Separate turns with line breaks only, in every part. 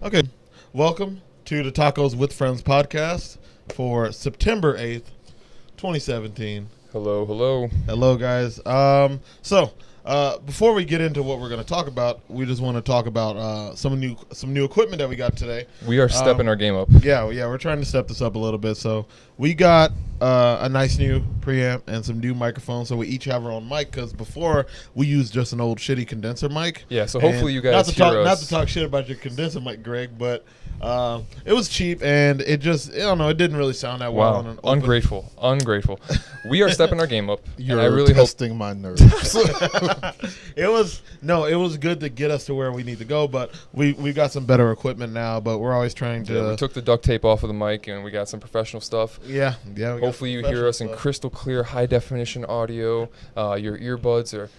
Okay, welcome to the Tacos with Friends podcast for September 8th, 2017.
Hello, hello.
Hello, guys. Before we get into what we're going to talk about, we just want to talk about some new equipment that we got today.
We are stepping our game up.
Yeah, we're trying to step this up a little bit. So we got a nice new preamp and some new microphones. So we each have our own mic because before we used just an old shitty condenser mic.
Yeah, so hopefully you guys
not to
us.
talk shit about your condenser mic, Greg, but it was cheap and it just, I don't know, it didn't really sound that well.
Wow, ungrateful. We are stepping our game up.
You're
I really
testing my nerves.
It was good to get us to where we need to go, but we've got some better equipment now, but we're always trying to...
Yeah, we took the duct tape off of the mic and we got some professional stuff.
Yeah.
Hopefully you hear us in crystal clear, high definition audio. Your earbuds are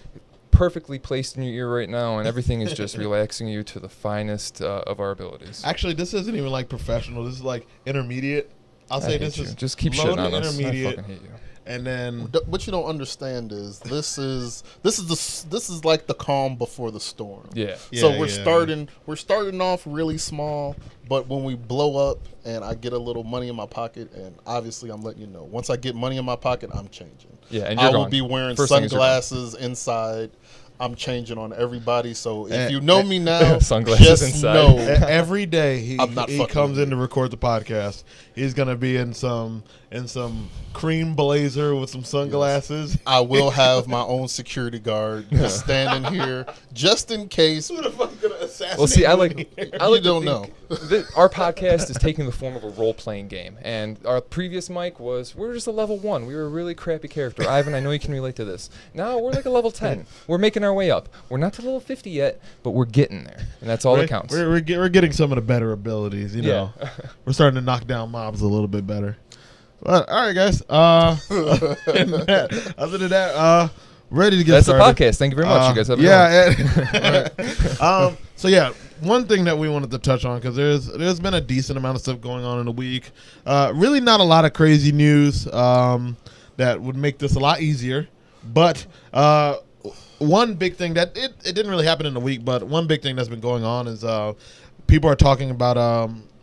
perfectly placed in your ear right now, and everything is just relaxing you to the finest of our abilities.
Actually, this isn't even like professional. This is like intermediate. I'll say this is
just keep shitting on us. I
intermediate.
fucking hate you.
And then
What you don't understand is this is like the calm before the storm.
Yeah.
So we're starting off really small, but when we blow up and I get a little money in my pocket, and obviously I'm letting you know, once I get money in my pocket, I'm changing.
Yeah, and
I will be wearing sunglasses inside. I'm changing on everybody. So if you know me now,
sunglasses
just
inside.
know
every day he comes in to record the podcast, he's gonna be in some cream blazer with some sunglasses.
I will have my own security guard just standing here just in case.
Who the fuck's gonna assassinate?
Well, see, I like
You don't know.
Our podcast is taking the form of a role-playing game, and our previous mic we were just a level 1. We were a really crappy character. Ivan, I know you can relate to this. Now we're like a level 10. We're making our way up. We're not to level 50 yet, but we're getting there, and that's all that counts.
We're getting some of the better abilities. You know, we're starting to knock down mobs a little bit better. But all right, guys. Other than that, ready to get started.
That's the podcast. Thank you very much. You guys have a good one.
So yeah, one thing that we wanted to touch on, because there's been a decent amount of stuff going on in the week. Really not a lot of crazy news that would make this a lot easier. But one big thing that it didn't really happen in the week, but one big thing that's been going on is people are talking about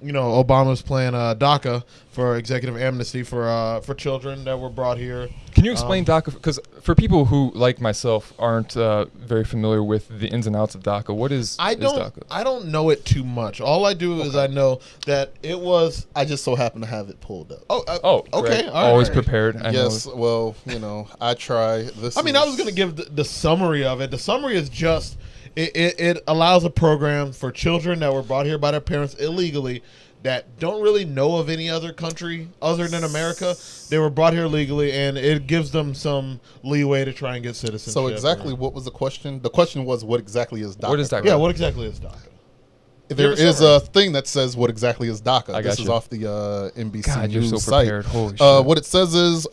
Obama's plan DACA for executive amnesty for children that were brought here.
Can you explain DACA? Because for people who, like myself, aren't very familiar with the ins and outs of DACA, what is DACA?
I don't know it too much. All I do is I know that it was...
I just so happen to have it pulled up.
Okay.
Always prepared.
Yes, well, I try.
I was going to give the summary of it. The summary is just... It allows a program for children that were brought here by their parents illegally that don't really know of any other country other than America. They were brought here legally, and it gives them some leeway to try and get citizenship.
So exactly what was the question? The question was, what exactly is DACA?
What is DACA?
Yeah, what exactly is DACA?
There is a thing that says what exactly is DACA.
This
is off the NBC
God,
News
you're so
site.
prepared. Holy shit.
What it says is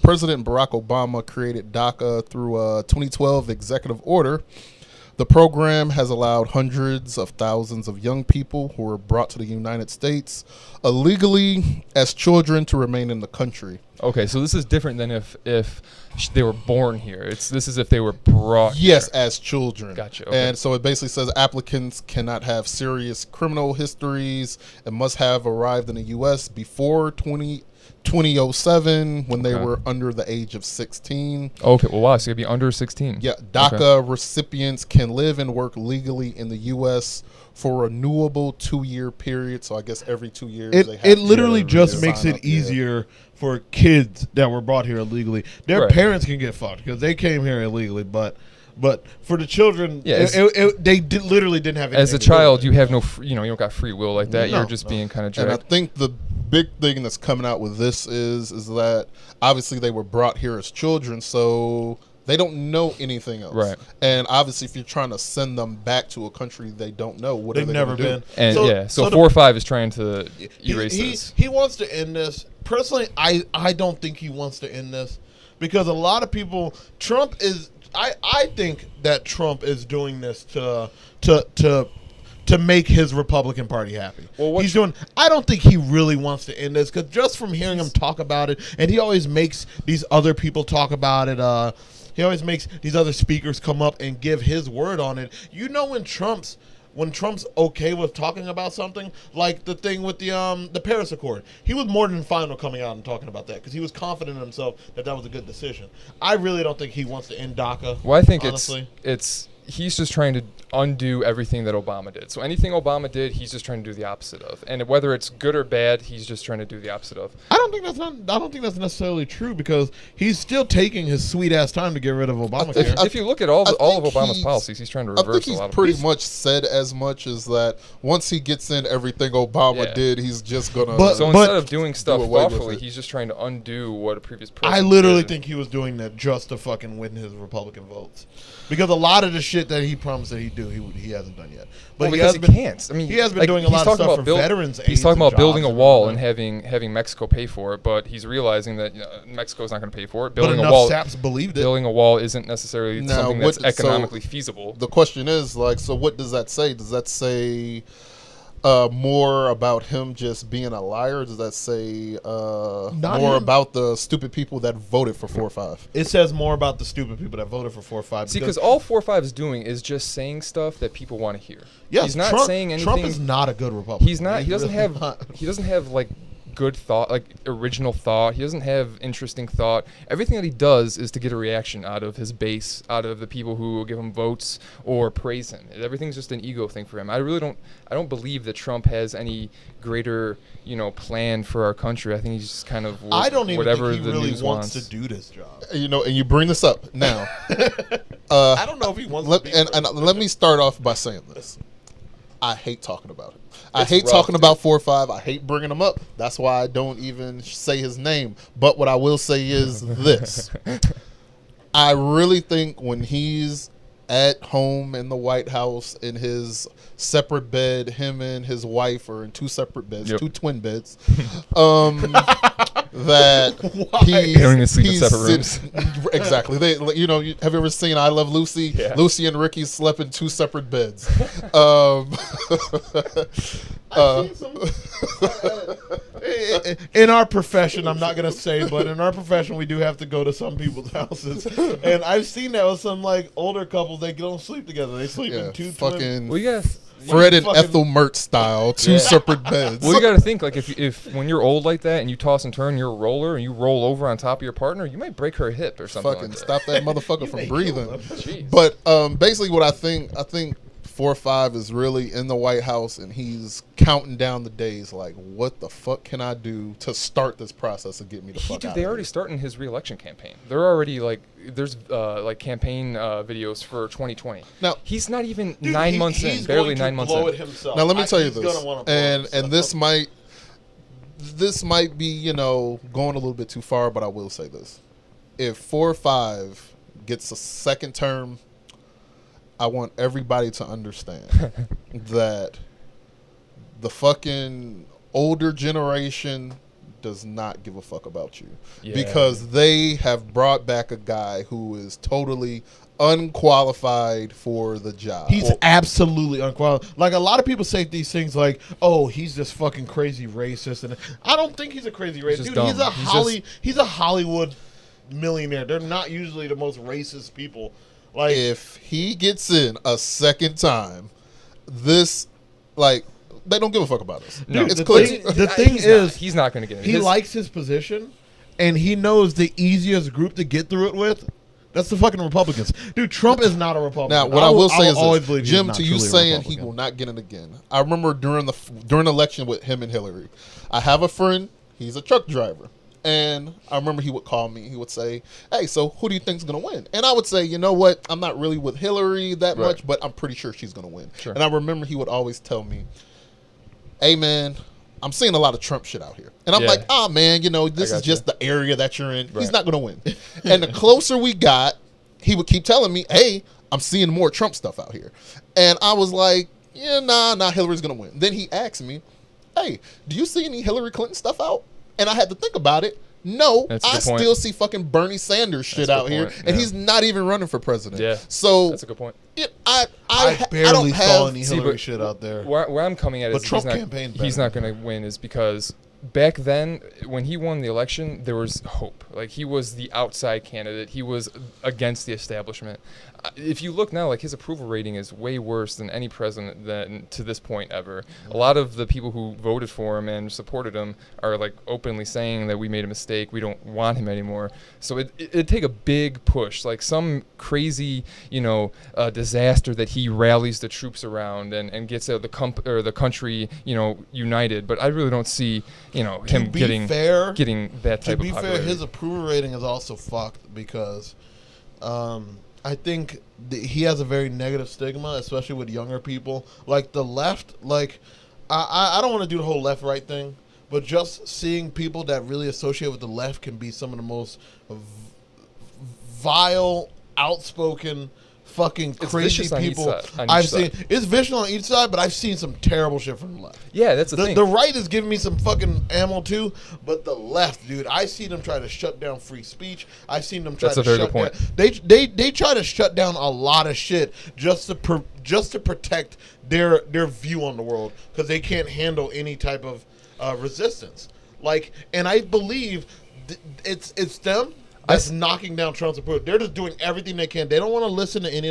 President Barack Obama created DACA through a 2012 executive order. The program has allowed hundreds of thousands of young people who were brought to the United States illegally as children to remain in the country.
Okay, so this is different than if they were born here. This is if they were brought
Yes,
here.
as children.
Gotcha. Okay.
And so it basically says applicants cannot have serious criminal histories and must have arrived in the U.S. before 2007 when they were under the age of 16.
Okay, well, wow, so you'd be under 16.
Yeah, DACA recipients can live and work legally in the U.S. for a renewable 2-year period. So I guess every 2 years.
It literally just makes it easier for kids that were brought here illegally. Their parents can get fucked because they came here illegally, but for the children, literally didn't have anything.
As a child, you have you don't got free will like that. You're just being kind of dragged.
And I think the big thing that's coming out with this is that obviously they were brought here as children, so they don't know anything else.
Right.
And obviously, if you're trying to send them back to a country they don't know, what
they've
are they
never
gonna do?
And so 4 or 5 is trying to erase this.
He wants to end this. Personally, I don't think he wants to end this because a lot of people. Trump is. I think that Trump is doing this to make his Republican Party happy. Well, he's doing. I don't think he really wants to end this because just from hearing him talk about it, and he always makes these other people talk about it. He always makes these other speakers come up and give his word on it. When Trump's when Trump's okay with talking about something, like the thing with the Paris Accord, he was more than fine with coming out and talking about that because he was confident in himself that was a good decision. I really don't think he wants to end DACA.
Well, I think
honestly.
it's he's just trying to undo everything that Obama did. So anything Obama did, he's just trying to do the opposite of. And whether it's good or bad, he's just trying to do the opposite of.
I don't think that's necessarily true because he's still taking his sweet ass time to get rid of Obamacare.
If you look at all of Obama's policies, he's trying to reverse
I think he's
a lot of
pretty much said as much as that once he gets in everything Obama did, he's just gonna.
So instead of doing stuff
away with
thoughtfully,
it.
he's just trying to undo what a previous president
I literally
did.
think he was doing that just to fucking win his Republican votes. Because a lot of the shit that he promised that he'd do, he hasn't done yet. But
because he can't. I mean,
he has been doing a lot of stuff for veterans.
He's talking about building a
and
wall and having Mexico pay for it, but he's realizing that Mexico's not going to pay for it.
But enough saps believed it.
Building a wall isn't necessarily something that's economically feasible.
The question is, like, so what does that say? Does that say more about him just being a liar? Does that say more about the stupid people that voted for 4 or 5?
It says more about the stupid people that voted for 4 or 5.
See, because all 4 or 5 is doing is just saying stuff that people want to hear.
Yes,
he's not
Trump,
saying anything.
Trump is not a good Republican.
He's not. He doesn't have like good thought, like original thought. He doesn't have interesting thought. Everything that he does is to get a reaction out of his base, out of the people who will give him votes or praise him. Everything's just an ego thing for him. I don't believe that Trump has any greater, plan for our country. I think he's just kind of
I don't even
whatever
think he
the
really
news
wants to do this job.
And you bring this up now.
I don't know if he wants to be
and let me start off by saying this. I hate talking about it. I hate
rough,
talking
dude.
about 4 or 5. I hate bringing him up. That's why I don't even say his name. But what I will say is this. I really think when he's at home in the White House in his separate bed, him and his wife are in 2 separate beds, 2 twin beds, that
They don't even sleep in separate rooms.
Exactly. Have you ever seen I Love Lucy?
Yeah.
Lucy and Ricky slept in 2 separate beds.
In our profession, I'm not gonna say, but in our profession, we do have to go to some people's houses, and I've seen that with some like older couples. They don't sleep together; they sleep in 2
fucking
Well, you guys.
Fred and Ethel Mertz style, 2 separate beds.
Well, you got to think, like, if when you're old like that and you toss and turn, you're a roller and you roll over on top of your partner, you might break her hip or something.
Fucking
like that.
stop that motherfucker from breathing.
Jeez.
But basically, what I think 4 or 5 is really in the White House, and he's counting down the days. Like, what the fuck can I do to start this process and get me the fuck out?
They
of
already
here?
starting his re-election campaign. They're already there's campaign videos for 2020.
Now
he's not even 9 months in, barely 9 months
blow
in.
It himself.
Now let me tell you
He's
this,
gonna wanna blow it
and
himself.
this might be going a little bit too far, but I will say this: if 4 or 5 gets a second term, I want everybody to understand that the fucking older generation does not give a fuck about you, because they have brought back a guy who is totally unqualified for the job.
He's absolutely unqualified. Like, a lot of people say these things like, "Oh, he's this fucking crazy racist," and I don't think he's a crazy racist. Dude,
dumb.
he's a Hollywood millionaire. They're not usually the most racist people. Like,
if he gets in a second time, they don't give a fuck about us.
No.
It's
the
clear.
thing is,
he's not going to get it.
he likes his position, and he knows the easiest group to get through it with. That's the fucking Republicans. Dude, Trump is not a Republican.
Now, what I will say is
always
this.
believe he's
Jim,
not
to you
truly a
saying he
Republican.
will not get it again. I remember during the election with him and Hillary, I have a friend, he's a truck driver. And I remember he would call me. He would say, "Hey, so who do you think's going to win?" And I would say, "You know what? I'm not really with Hillary that much, but I'm pretty sure she's going to win."
Sure.
And I remember he would always tell me, "Hey, man, I'm seeing a lot of Trump shit out here." And I'm like, "Ah, man, this is just the area that you're in. He's not going to win." And the closer we got, he would keep telling me, "Hey, I'm seeing more Trump stuff out here." And I was like, "Yeah, nah, Hillary's going to win." Then he asked me, "Hey, do you see any Hillary Clinton stuff out?" And I had to think about it. No, I still see fucking Bernie Sanders shit out here, and he's not even running for president.
Yeah,
so
that's a good point.
I barely saw any Hillary shit out there.
Where I'm coming at is
Trump campaigned better.
he's not going to win is because back then, when he won the election, there was hope. Like, he was the outside candidate. He was against the establishment. if you look now, like his approval rating is way worse than any president than to this point ever. A lot of the people who voted for him and supported him are like openly saying that we made a mistake, we don't want him anymore. So it'd take a big push, like some crazy, disaster that he rallies the troops around and gets the country, united. But I really don't see, him getting that type of popularity.
To be fair, his approval rating is also fucked because I think he has a very negative stigma, especially with younger people. Like the left, I don't want to do the whole left-right thing, but just seeing people that really associate with the left can be some of the most vile, outspoken, fucking crazy people I've seen. It's vicious on each side, but I've seen some terrible shit from the left.
Yeah, that's the thing.
The right is giving me some fucking ammo too, but the left, dude, I see them try to shut down free speech. I've seen them try to shut down. They try to shut down a lot of shit just to protect their view on the world because they can't handle any type of resistance. And I believe it's them. That's knocking down Trump's approval. They're just doing everything they can. They don't want to listen to any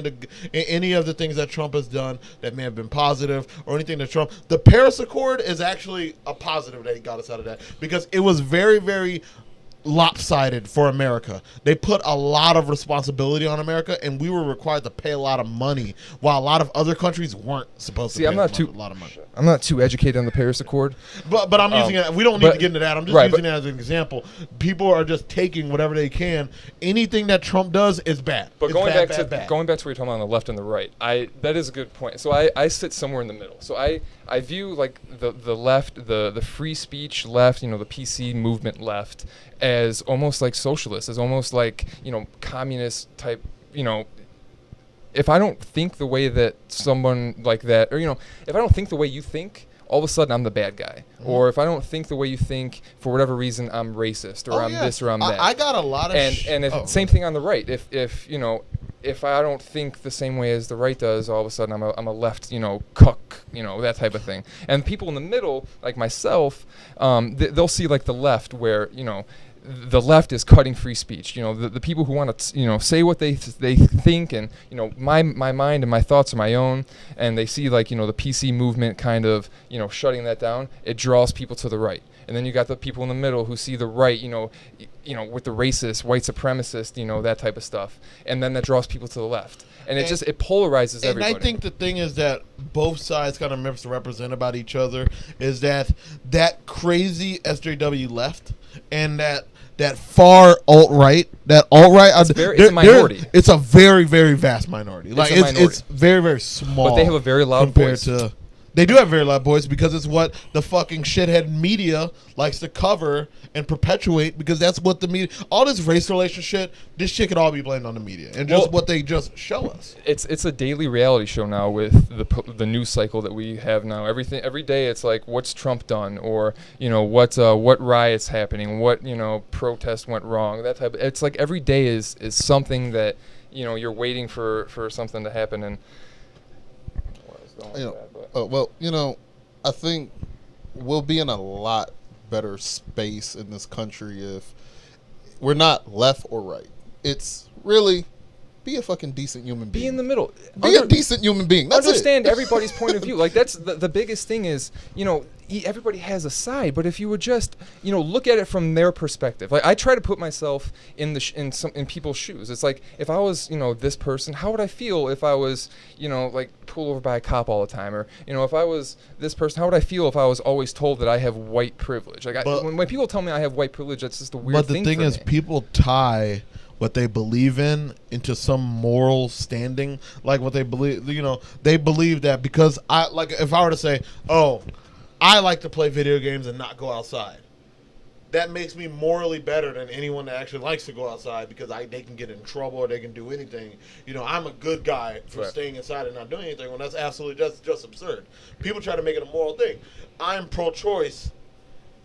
of the things that Trump has done that may have been positive or anything that Trump. The Paris Accord is actually a positive that he got us out of that because it was very, very lopsided for America. They put a lot of responsibility on America, and we were required to pay a lot of money, while a lot of other countries weren't supposed to pay a lot of money.
I'm not too educated on the Paris Accord,
but I'm using it. We don't need to get into that. I'm just using it as an example. People are just taking whatever they can. Anything that Trump does is bad.
But going back to what you're talking about on the left and the right, that is a good point. So I sit somewhere in the middle. So I view like the left, the free speech left, the PC movement left, as almost like socialist, as almost like, communist type, if I don't think the way that someone like that, or, if I don't think the way you think, all of a sudden I'm the bad guy. Mm-hmm. Or if I don't think the way you think, for whatever reason, I'm racist, or I'm this, or I'm that.
I got a lot of
same thing on the right. If I don't think the same way as the right does, all of a sudden I'm a left, cuck, that type of thing. And people in the middle, like myself, they'll see like the left where, the left is cutting free speech. The people who want to, say what they think, and my mind and my thoughts are my own, and they see like the PC movement kind of shutting that down. It draws people to the right, and then you got the people in the middle who see the right, with the racist, white supremacist, that type of stuff, and then that draws people to the left, and it polarizes everybody.
And I think the thing is that both sides kind of misrepresent about each other is that crazy SJW left and that far alt-right, it's
a minority.
It's a very, very vast minority. It's very, very small.
But they have a very loud voice.
They do have very loud voice because it's what the fucking shithead media likes to cover and perpetuate, because that's what the media, all this race relation shit, this shit could all be blamed on the media and just what they just show us.
It's a daily reality show now with the news cycle that we have now. Every day it's like, what's Trump done, or what riots happening, what protest went wrong, that type. It's like every day is something that you're waiting for something to happen. And
I think we'll be in a lot better space in this country if we're not left or right. It's really be a fucking decent human being.
Be in the middle.
Be a decent human being. That's
understand everybody's point of view. Like that's the biggest thing is, everybody has a side, but if you would just, look at it from their perspective. Like I try to put myself in in people's shoes. It's like if I was, this person, how would I feel if I was, pulled over by a cop all the time, or if I was this person, how would I feel if I was always told that I have white privilege? Like when people tell me I have white privilege, that's just a weird thing.
But the thing is, people tie what they believe in into some moral standing, like what they believe. They believe that because if I were to say, oh, I like to play video games and not go outside, that makes me morally better than anyone that actually likes to go outside because they can get in trouble or they can do anything. I'm a good guy for staying inside and not doing anything, when that's absolutely just absurd. People try to make it a moral thing. I'm pro-choice.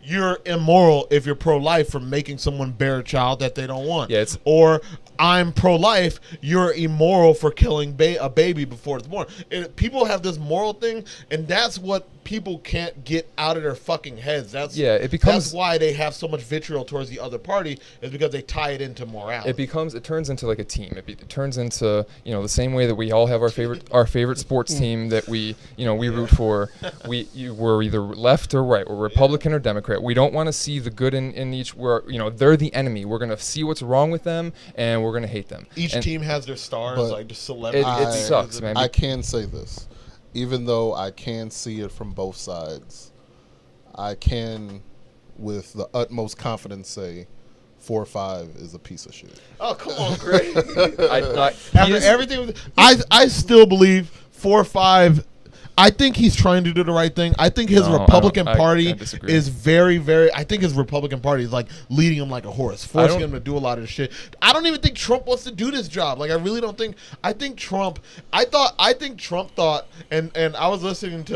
You're immoral if you're pro-life for making someone bear a child that they don't want. Or I'm pro-life, you're immoral for killing a baby before it's born. People have this moral thing, and that's what people can't get out of their fucking heads.
It becomes
that's why they have so much vitriol towards the other party, is because they tie it into morality.
It turns into like a team. It turns into, the same way that we all have our favorite sports team that we root for. We're either left or right, or Republican or Democrat. We don't want to see the good in each. They're the enemy. We're gonna see what's wrong with them, and we're gonna hate them.
Each team has their stars, like just celebrities.
It sucks, man.
I can say this, even though I can see it from both sides, I can, with the utmost confidence, say 4-5 is a piece of shit.
Oh, come on, Greg.
After
everything, I still believe 4-5. I think he's trying to do the right thing. I think his Republican Party is very, very. I think his Republican Party is like leading him like a horse, forcing him to do a lot of this shit. I don't even think Trump wants to do this job. Like, I really don't think. I think Trump. I think Trump thought, and I was listening to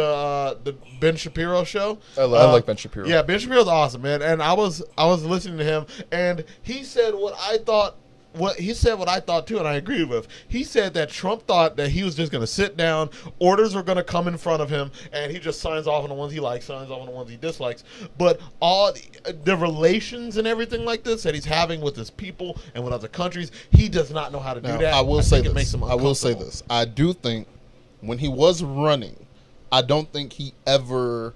the Ben Shapiro show.
I like Ben Shapiro.
Yeah, Ben Shapiro's awesome, man. And I was listening to him, and he said what I thought. He said what I thought too, and I agreed with. He said that Trump thought that he was just going to sit down, orders were going to come in front of him, and he just signs off on the ones he likes, signs off on the ones he dislikes. But all the relations and everything like this that he's having with his people and with other countries, he does not know how to do that.
I will say this. I do think when he was running, I don't think he ever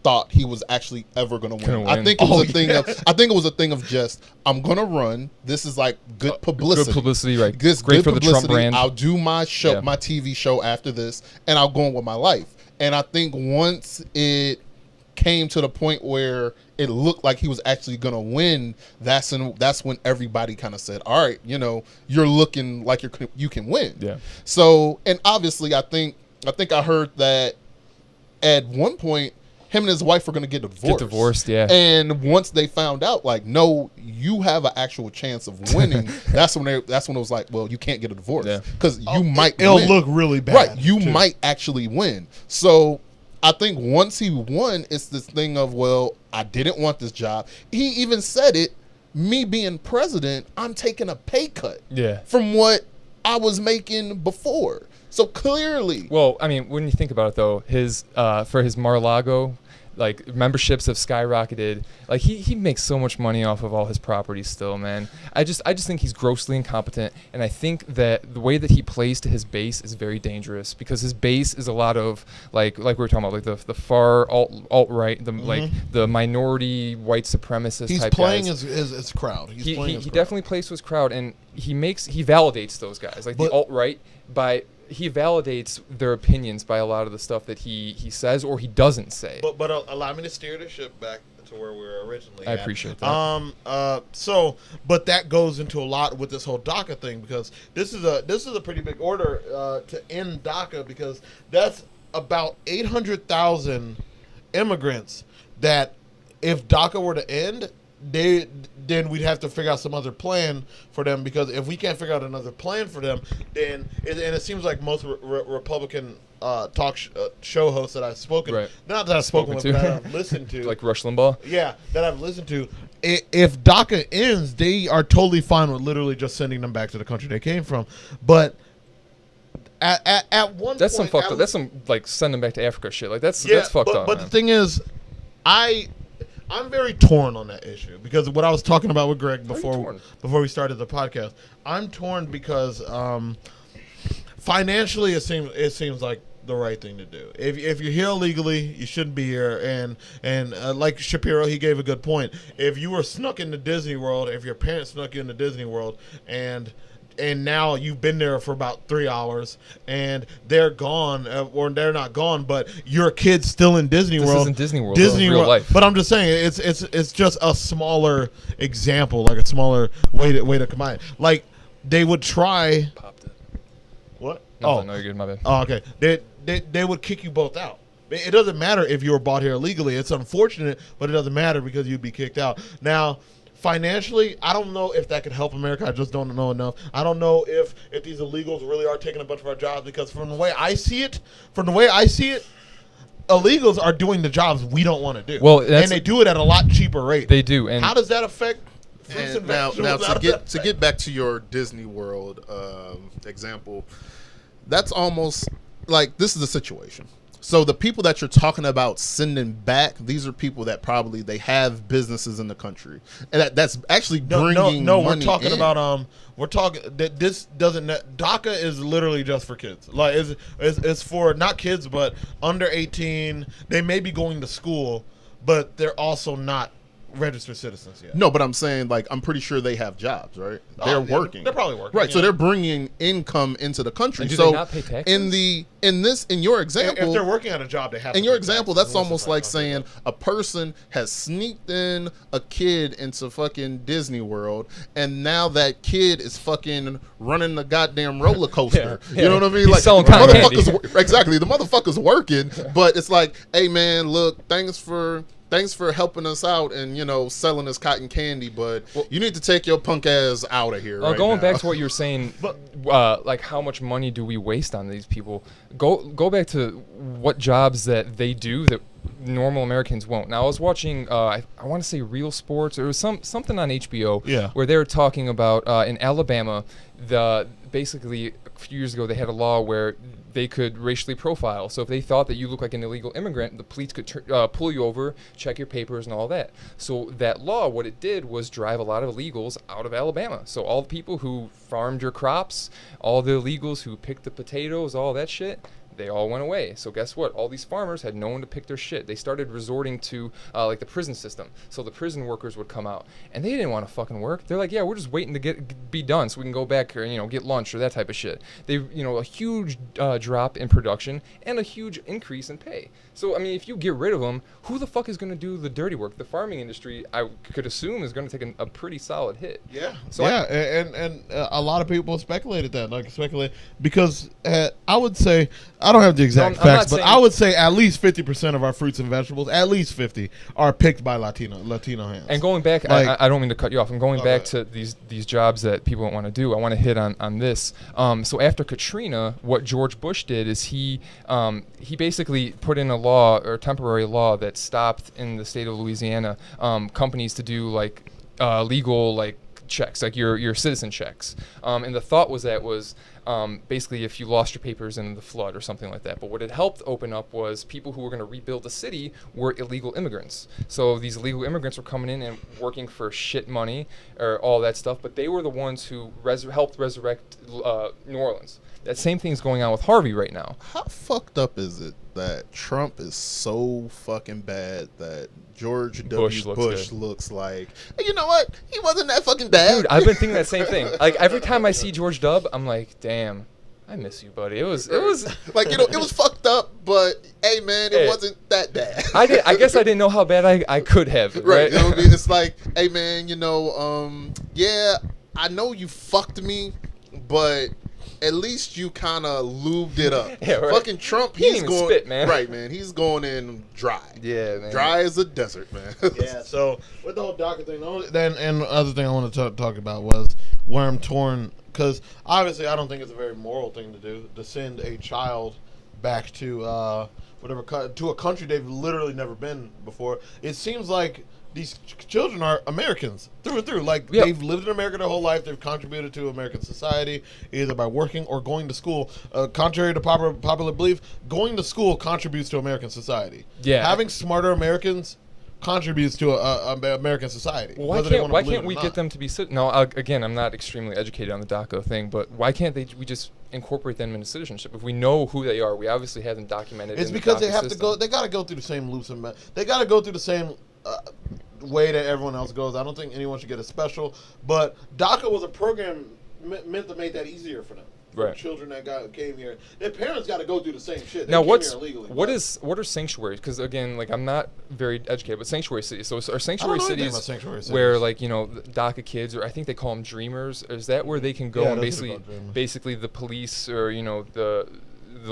thought he was actually ever going to win. I think it was a thing of just, I'm going to run. This is like good publicity.
Good publicity, right.
This
great
good
for
publicity.
The Trump brand.
I'll do my show, my TV show after this, and I'll go on with my life. And I think once it came to the point where it looked like he was actually going to win, that's when everybody kind of said, all right, you're looking like you can win.
Yeah.
So, and obviously I think I heard that at one point him and his wife were going to get divorced.
Yeah.
And once they found out, like, no, you have an actual chance of winning, that's when it was like, well, you can't get a divorce because you might.
It'll
win.
look really bad.
Right. You might actually win. So I think once he won, it's this thing of, well, I didn't want this job. He even said it. Me being president, I'm taking a pay cut.
Yeah.
From what I was making before. So clearly,
well, I mean, when you think about it, though, his for his Mar-a-Lago, like, memberships have skyrocketed. Like, he makes so much money off of all his properties still, man. I just think he's grossly incompetent, and I think that the way that he plays to his base is very dangerous, because his base is a lot of like we were talking about, like the far alt-right, like the minority white supremacist
He's
type
playing
guys.
his crowd.
He definitely plays to his crowd, and he validates those guys, like the alt-right, he validates their opinions by a lot of the stuff that he says or he doesn't say.
But allow me to steer the ship back to where we were originally.
I appreciate that.
But that goes into a lot with this whole DACA thing, because this is a pretty big order to end DACA, because that's about 800,000 immigrants that, if DACA were to end, then we'd have to figure out some other plan for them, because if we can't figure out another plan for them, then it seems like most Republican talk show hosts that I've spoken, not that I've spoken with, but that I've listened to,
like Rush Limbaugh,
that I've listened to, if DACA ends, they are totally fine with literally just sending them back to the country they came from. But at one
that's
point,
some fucked up. That's some like send them back to Africa shit. Like that's fucked up.
But the thing is, I'm very torn on that issue, because what I was talking about with Greg before we started the podcast, I'm torn because financially it seems like the right thing to do. If you're here illegally, you shouldn't be here. And like Shapiro, he gave a good point. If you were snuck into Disney World, if your parents snuck you into Disney World, and now you've been there for about 3 hours, and they're gone, or they're not gone, but your kid's still in Disney World.
This isn't Disney World. Disney World. Real life.
But I'm just saying, it's just a smaller example, like a smaller way to combine. Like, they would try.
Popped it.
What?
No, you're good. My bad.
Oh, okay. They would kick you both out. It doesn't matter if you were bought here illegally. It's unfortunate, but it doesn't matter, because you'd be kicked out. Now, financially, I don't know if that could help America. I just don't know enough. I don't know if these illegals really are taking a bunch of our jobs, because from the way I see it, illegals are doing the jobs we don't want to do.
Well,
and they do it at a lot cheaper rate.
They do. And
how does that affect?
And now to get back to your Disney World example, that's almost like, this is the situation. So the people that you're talking about sending back, these are people that probably they have businesses in the country, and that's actually bringing
no.
money
We're talking
in.
about We're talking that this doesn't. DACA is literally just for kids. Like it's for not kids, but under 18. They may be going to school, but they're also not registered citizens yet.
No, but I'm saying, like, I'm pretty sure they have jobs, right? They're
Yeah,
working.
They're probably working.
Right, so they're bringing income into the country.
And do
so
they not pay taxes?
in your example,
If they're working at a job, they have.
in
to
your
pay
example,
taxes.
that's almost like saying a person has sneaked in a kid into fucking Disney World, and now that kid is fucking running the goddamn roller coaster.
Yeah,
You know what I mean?
He's
like
selling
the
cotton
motherfucker's
candy.
exactly, the motherfucker's working, but it's like, hey man, look, thanks for helping us out and, you know, selling us cotton candy, but you need to take your punk ass out of here.
Going
now.
back to what you were saying, like how much money do we waste on these people? Go back to what jobs that they do that normal Americans won't. Now I was watching, I want to say Real Sports, or it was something on HBO, where they were talking about in Alabama, basically a few years ago they had a law where they could racially profile. So if they thought that you look like an illegal immigrant, the police could pull you over, check your papers and all that. So that law, what it did was drive a lot of illegals out of Alabama. So all the people who farmed your crops, all the illegals who picked the potatoes, all that shit, they all went away. So guess what? All these farmers had no one to pick their shit. They started resorting to like the prison system. So the prison workers would come out, and they didn't want to fucking work. They're like, yeah, we're just waiting to be done so we can go back or, you know, get lunch or that type of shit. They, you know, a huge drop in production and a huge increase in pay. So I mean, if you get rid of them, who the fuck is going to do the dirty work? The farming industry, I could assume, is going to take a pretty solid hit.
Yeah.
So
yeah, and a lot of people speculated that, because I would say, I don't have the exact
I'm
facts,
not
but
saying-
I would say at least 50% of our fruits and vegetables, at least 50, are picked by Latino hands.
And going back,
Like-
I don't mean to cut you off. I'm going
Oh,
back
go
to these jobs that people don't want to do. I want to hit on this. So after Katrina, what George Bush did is he basically put in a law, or temporary law, that stopped in the state of Louisiana companies to do like legal like checks, like your citizen checks. And the thought was basically if you lost your papers in the flood or something like that. But what it helped open up was people who were going to rebuild the city were illegal immigrants. So these illegal immigrants were coming in and working for shit money or all that stuff, but they were the ones who helped resurrect New Orleans. That same thing's going on with Harvey right now.
How fucked up is it that Trump is so fucking bad that George W. Bush looks like, hey, you know what? He wasn't that fucking bad.
Dude, I've been thinking that same thing. Like every time I see George W., I'm like, damn, I miss you, buddy. It was
like, you know, it was fucked up, but hey, man, it wasn't that bad.
I guess I didn't know how bad I could have. Right.
You know what I mean? It's like, hey, man, you know, yeah, I know you fucked me, but at least you kind of lubed it up.
Yeah, right.
Fucking Trump,
He didn't
he's
even
going
spit, man.
Right, man. He's going in dry.
Yeah, man.
Dry as a desert, man.
Yeah, so with the whole DACA thing, and the other thing I want to talk about was where I'm torn, because obviously I don't think it's a very moral thing to do, to send a child back to to a country they've literally never been before. It seems like these children are Americans through and through. Like, they've lived in America their whole life. They've contributed to American society either by working or going to school. Contrary to popular belief, going to school contributes to American society.
Yeah.
Having smarter Americans contributes to American society.
Well, why can't we get them to be No, again, I'm not extremely educated on the DACA thing, but why can't we just incorporate them into citizenship? If we know who they are, we obviously have them documented.
It's
in the
because they
DACA
have
system.
to go. They got to go through the same loops and they got to go through the same way that everyone else goes. I don't think anyone should get a special, but DACA was a program meant to make that easier for them.
Right.
Children that came here, their parents got to go through the same shit. They
Now,
came here illegally.
what are sanctuaries? Because again, like, I'm not very educated, but sanctuary cities. So are sanctuary
I don't know anything
cities
about sanctuary cities.
where, like, you know, the DACA kids, or I think they call them dreamers? Is that where they can go
Yeah,
and
those are called dreamers.
basically the police or, you know, the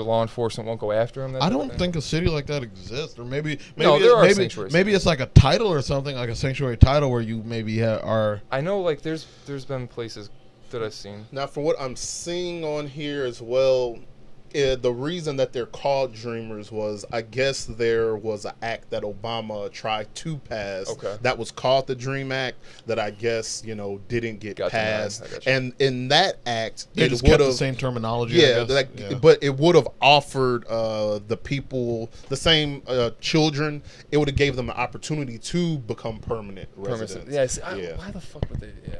law enforcement won't go after them?
I don't think a city like that exists, or maybe
No, there are sanctuary
maybe it's like a title or something, like a sanctuary title where you maybe are.
I know, like, there's been places that I've seen.
Now, for what I'm seeing on here as well, the reason that they're called Dreamers was, I guess there was an act that Obama tried to pass that was called the Dream Act that I guess, didn't get passed. And in that act,
it would have the same terminology.
But it would have offered the people, the same children, it would have gave them an opportunity to become permanent residents.
Yes. Why the fuck would they? Yeah.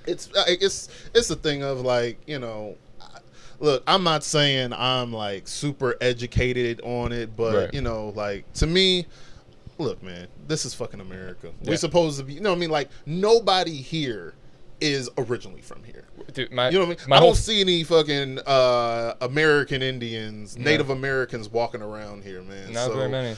It's the thing of like, look, I'm not saying I'm like super educated on it, but like to me, look, man, this is fucking America. We're supposed to be, like nobody here is originally from here.
Dude,
I don't see any fucking American Indians, Native Americans walking around here, man.
Not very many.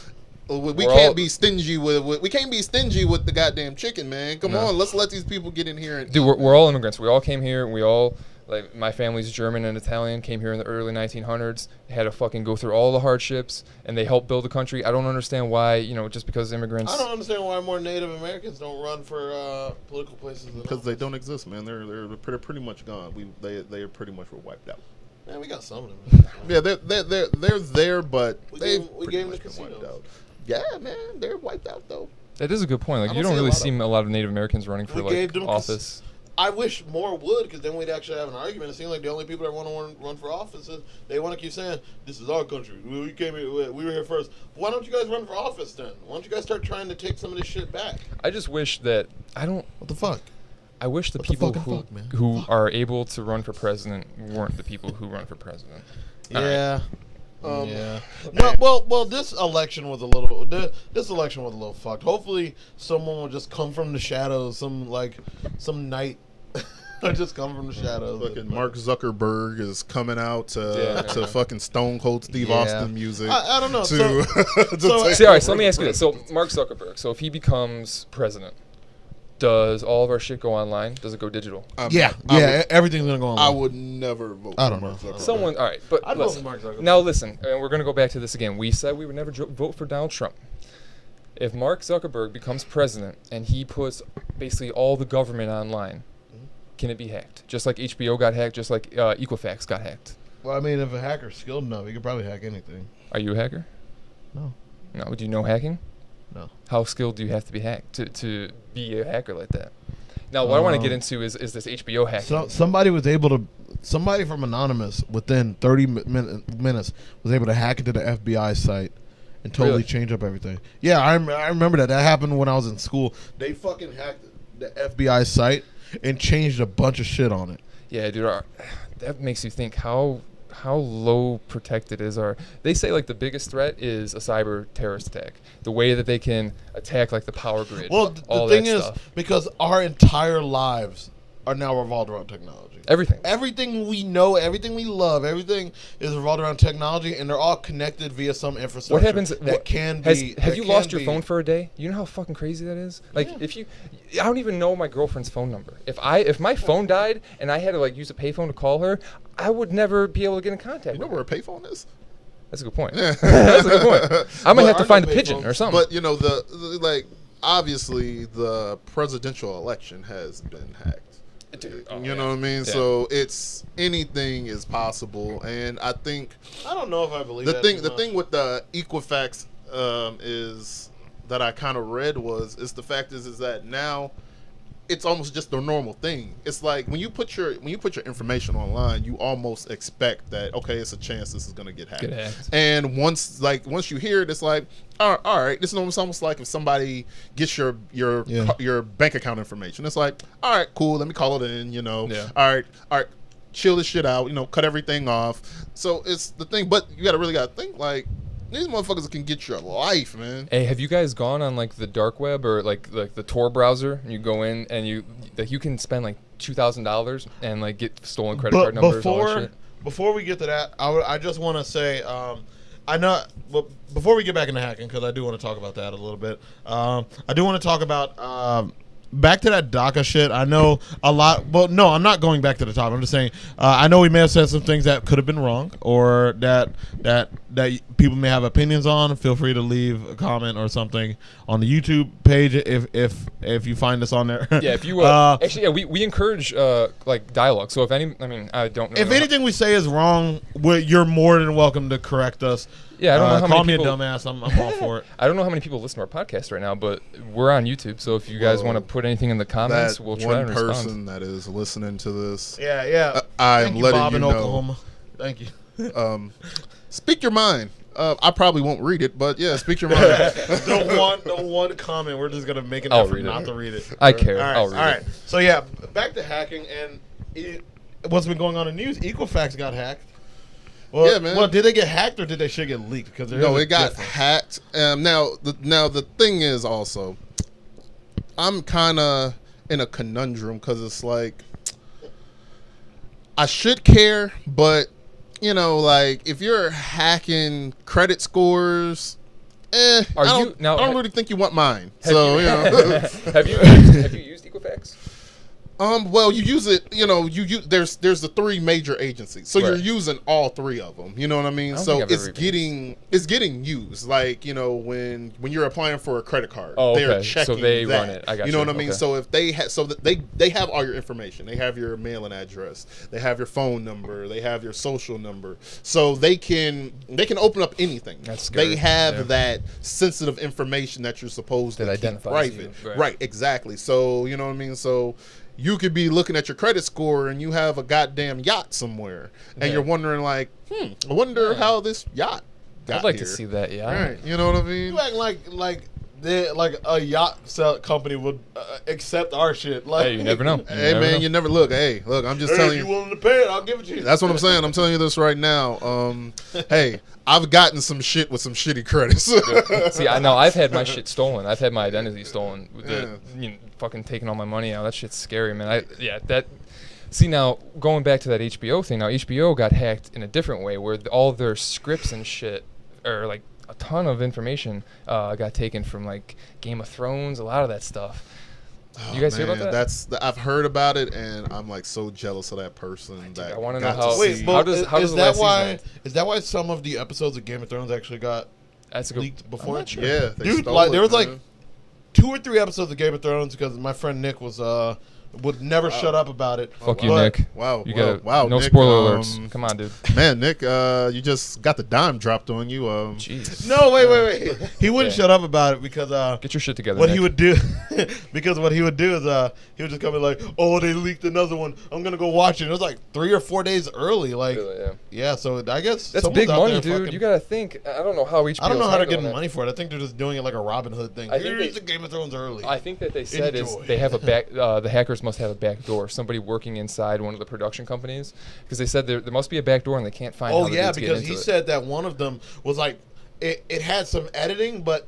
We can't be stingy with the goddamn chicken, man. Come on, let's let these people get in here. And
dude, we're all immigrants. We all came here. We all, like, my family's German and Italian, came here in the early 1900s, had to fucking go through all the hardships, and they helped build the country. I don't understand why, just because immigrants.
I don't understand why more Native Americans don't run for political places.
Because they don't exist, man. They're pretty much gone. They are pretty much were wiped out.
Man, we got some of them.
Yeah, they're there, but
we
pretty
gave them
much
the
been wiped
casinos.
out. Yeah, man, they're wiped out though.
That is a good point. Like, you
don't
don't
see
really
a lot
see a lot of Native Americans running for like office.
I wish more would, because then we'd actually have an argument. It seems like the only people that want to run for office they want to keep saying, "This is our country. We came here. We were here first." Why don't you guys run for office then? Why don't you guys start trying to take some of this shit back?
I just wish that
What the fuck?
I wish the people who are able to run for president weren't the people who run for president.
Yeah. No, well, this election was a little fucked. Hopefully, someone will just come from the shadows. Some knight just come from the shadows.
Fucking Mark Zuckerberg is coming out to fucking Stone Cold Steve Austin music.
I don't know.
All right. So let me ask you this: so Mark Zuckerberg. So if he becomes president, does all of our shit go online? Does it go digital?
Everything's gonna go online.
I would never vote.
I don't
for
know.
Mark Zuckerberg.
Someone, all right, but
I'd vote for Mark Zuckerberg.
Now listen, and we're gonna go back to this again. We said we would never vote for Donald Trump. If Mark Zuckerberg becomes president and he puts basically all the government online, can it be hacked? Just like HBO got hacked, just like Equifax got hacked.
Well, I mean, if a hacker's skilled enough, he could probably hack anything.
Are you a hacker?
No.
No. Do you know hacking?
No.
How skilled do you have to be to be a hacker like that? Now, what I want to get into is this HBO hacking.
So somebody from Anonymous within 30 minutes was able to hack into the FBI site and totally change up everything. Yeah, I remember that. That happened when I was in school. They fucking hacked the FBI site and changed a bunch of shit on it.
Yeah, dude, that makes you think how low protected is our. They say like the biggest threat is a cyber terrorist attack. The way that they can attack like the power grid.
Well, the thing is, because our entire lives are now revolved around technology. Everything we know, everything we love, everything is revolved around technology, and they're all connected via some infrastructure.
What happens? Have you lost your phone for a day? You know how fucking crazy that is. Like I don't even know my girlfriend's phone number. If my phone died and I had to like use a payphone to call her, I would never be able to get in contact.
You know where a payphone is?
That's a good point. That's a good point. I might have to find a pigeon or something.
But obviously the presidential election has been hacked.
Dude,
you know what I mean? Yeah. So it's anything is possible, and I
don't know if I believe
the thing with the Equifax is that I kind of read is the fact is that now it's almost just a normal thing. It's like when you put your information online, you almost expect that it's a chance this is gonna get hacked. And once you hear it, it's like, all right, this is almost like if somebody gets your bank account information. It's like, all right, cool, let me call it in. All right, chill this shit out. Cut everything off. So it's the thing, but you really gotta think like. These motherfuckers can get your life, man.
Hey, have you guys gone on like the dark web or like the Tor browser? And you go in and you can spend like $2,000 and like get stolen credit card numbers. All that shit.
Before we get to that, I just want to say before we get back into hacking, because I do want to talk about that a little bit. I do want to talk about back to that DACA shit. I know a lot. Well, no, I'm not going back to the top. I'm just saying. I know we may have said some things that could have been wrong, or that people may have opinions on. Feel free to leave a comment or something on the YouTube page if you find us on there.
Yeah, if you actually, yeah, we encourage like dialogue. So if any, I mean, I don't know.
If anything we say is wrong, you're more than welcome to correct us.
Yeah, I don't know how
call
many
me
people,
a dumbass. I'm all for it.
I don't know how many people listen to our podcast right now, but we're on YouTube. So if you guys want to put anything in the comments, we'll try and respond.
One person that is listening to this,
Yeah.
I'm
Thank you,
letting
Bob
you
in
know.
Oklahoma. Thank you.
Speak your mind. I probably won't read it, but yeah, speak your mind.
No one comment. We're just gonna make an effort not to read it.
I care.
All right. So yeah, back to hacking and what's been going on in the news. Equifax got hacked. Well,
yeah, man.
Well, did they get hacked or did they shit get leaked? Because
no, it got hacked. Now the thing is also, I'm kind of in a conundrum because it's like I should care, but you know, like if you're hacking credit scores, I don't really think you want mine. So you know,
have you used Equifax?
Well, you use it. You know, there's the three major agencies, so you're using all three of them. You know what I mean? So it's getting used. Like you know, when you're applying for a credit card, they're checking. So they run it. I got you. You know what I mean? So if they they have all your information. They have your mailing address. They have your phone number. They have your social number. So they can open up anything.
That's scary.
They have that sensitive information that you're supposed to keep private. Right. Exactly. So you know what I mean? So you could be looking at your credit score and you have a goddamn yacht somewhere, and you're wondering like, I wonder how this yacht got
I'd like
here.
to see that, yeah.
Right, you know what I mean?
You act like a yacht company would accept our shit. Like,
hey, you never know.
You never look. Hey, look, I'm just telling you.
If you're willing to pay it, I'll give it to you.
That's what I'm saying. I'm telling you this right now. Hey, I've gotten some shit with some shitty credits.
See, I know I've had my shit stolen. I've had my identity stolen. Fucking taking all my money out. That shit's scary, man. See, now, going back to that HBO thing, now HBO got hacked in a different way where all their scripts and shit, or like a ton of information got taken from like Game of Thrones, a lot of that stuff. You guys hear about that?
I've heard about it, and I'm like so jealous of that person. I
want to know how.
Wait,
how does
that why? Is that why some of the episodes of Game of Thrones actually got leaked before?
I'm not sure. Yeah,
dude, there was like 2 or 3 episodes of Game of Thrones because my friend Nick would never shut up about it.
Fuck you, Nick.
Wow.
You got no
Nick,
spoiler alerts. Come on, dude.
Man, Nick, you just got the dime dropped on you.
Jeez.
No, wait. He wouldn't shut up about it because
get your shit together.
What
Nick.
he would do, because what he would do is he would just come in like, oh, they leaked another one. I'm gonna go watch it. It was like 3 or 4 days early. Like,
really,
yeah. So I guess
that's big money, dude. You gotta think. I don't know how HBO.
I don't know how they're getting money for it. I think they're just doing it like a Robin Hood thing. Here's the Game of Thrones early.
I think that they said is they have a back. The hackers must have a back door. Somebody working inside one of the production companies, because they said there must be a back door and they can't find.
Oh yeah, because he said that one of them was like it had some editing, but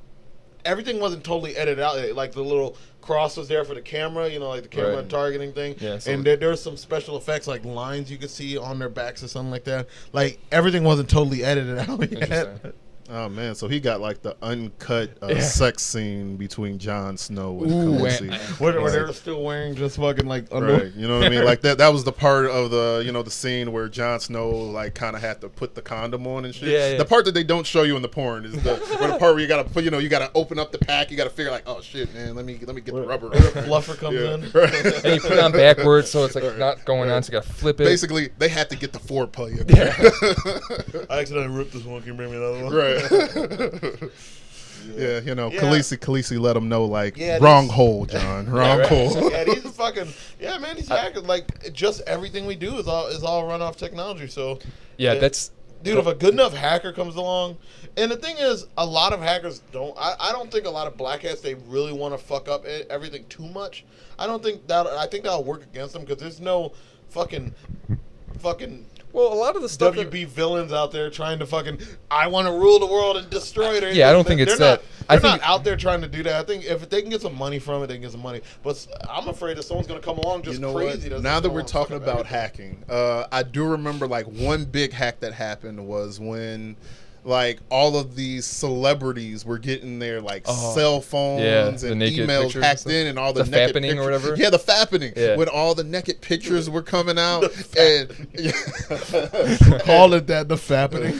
everything wasn't totally edited out. Like the little cross was there for the camera, you know, like the camera targeting thing. Yeah, so and there's some special effects like lines you could see on their backs or something like that. Like everything wasn't totally edited out yet.
Oh man, so he got like the uncut sex scene between Jon Snow and Khaleesi.
Where they were still wearing just fucking like underwear.
Right, you know what I mean? Like that was the part of the scene where Jon Snow like kind of had to put the condom on and shit.
Yeah.
The part that they don't show you in the porn is the part where you gotta put, you gotta open up the pack. You gotta figure like, oh shit, man, let me get the rubber.
The fluffer comes in,
right.
And you put it on backwards, so it's like not going on. So you gotta flip it.
Basically, they had to get the foreplay.
I accidentally ripped this one. Can you bring me another one?
Right. Yeah, Khaleesi let him know like wrong hole, John, wrong hole.
Yeah, these fucking man, these hackers like just everything we do is all run off technology. So
that's
dude. If a good enough hacker comes along, and the thing is, a lot of hackers don't. I don't think a lot of black hats they really want to fuck up everything too much. I think that'll work against them because there's no fucking.
Well, a lot of the stuff
WB villains out there trying to fucking I want to rule the world and destroy it.
Yeah, I don't think it's that.
They're not out there trying to do that. I think if they can get some money from it, they can get some money. But I'm afraid that someone's going to come along just crazy.
Now that we're talking about hacking, I do remember like one big hack that happened was when like all of these celebrities were getting their like cell phones and emails hacked in, and all the naked
fappening or whatever.
Yeah, the fappening.
Yeah.
When all the naked pictures were coming out, and
Call it that, the fappening.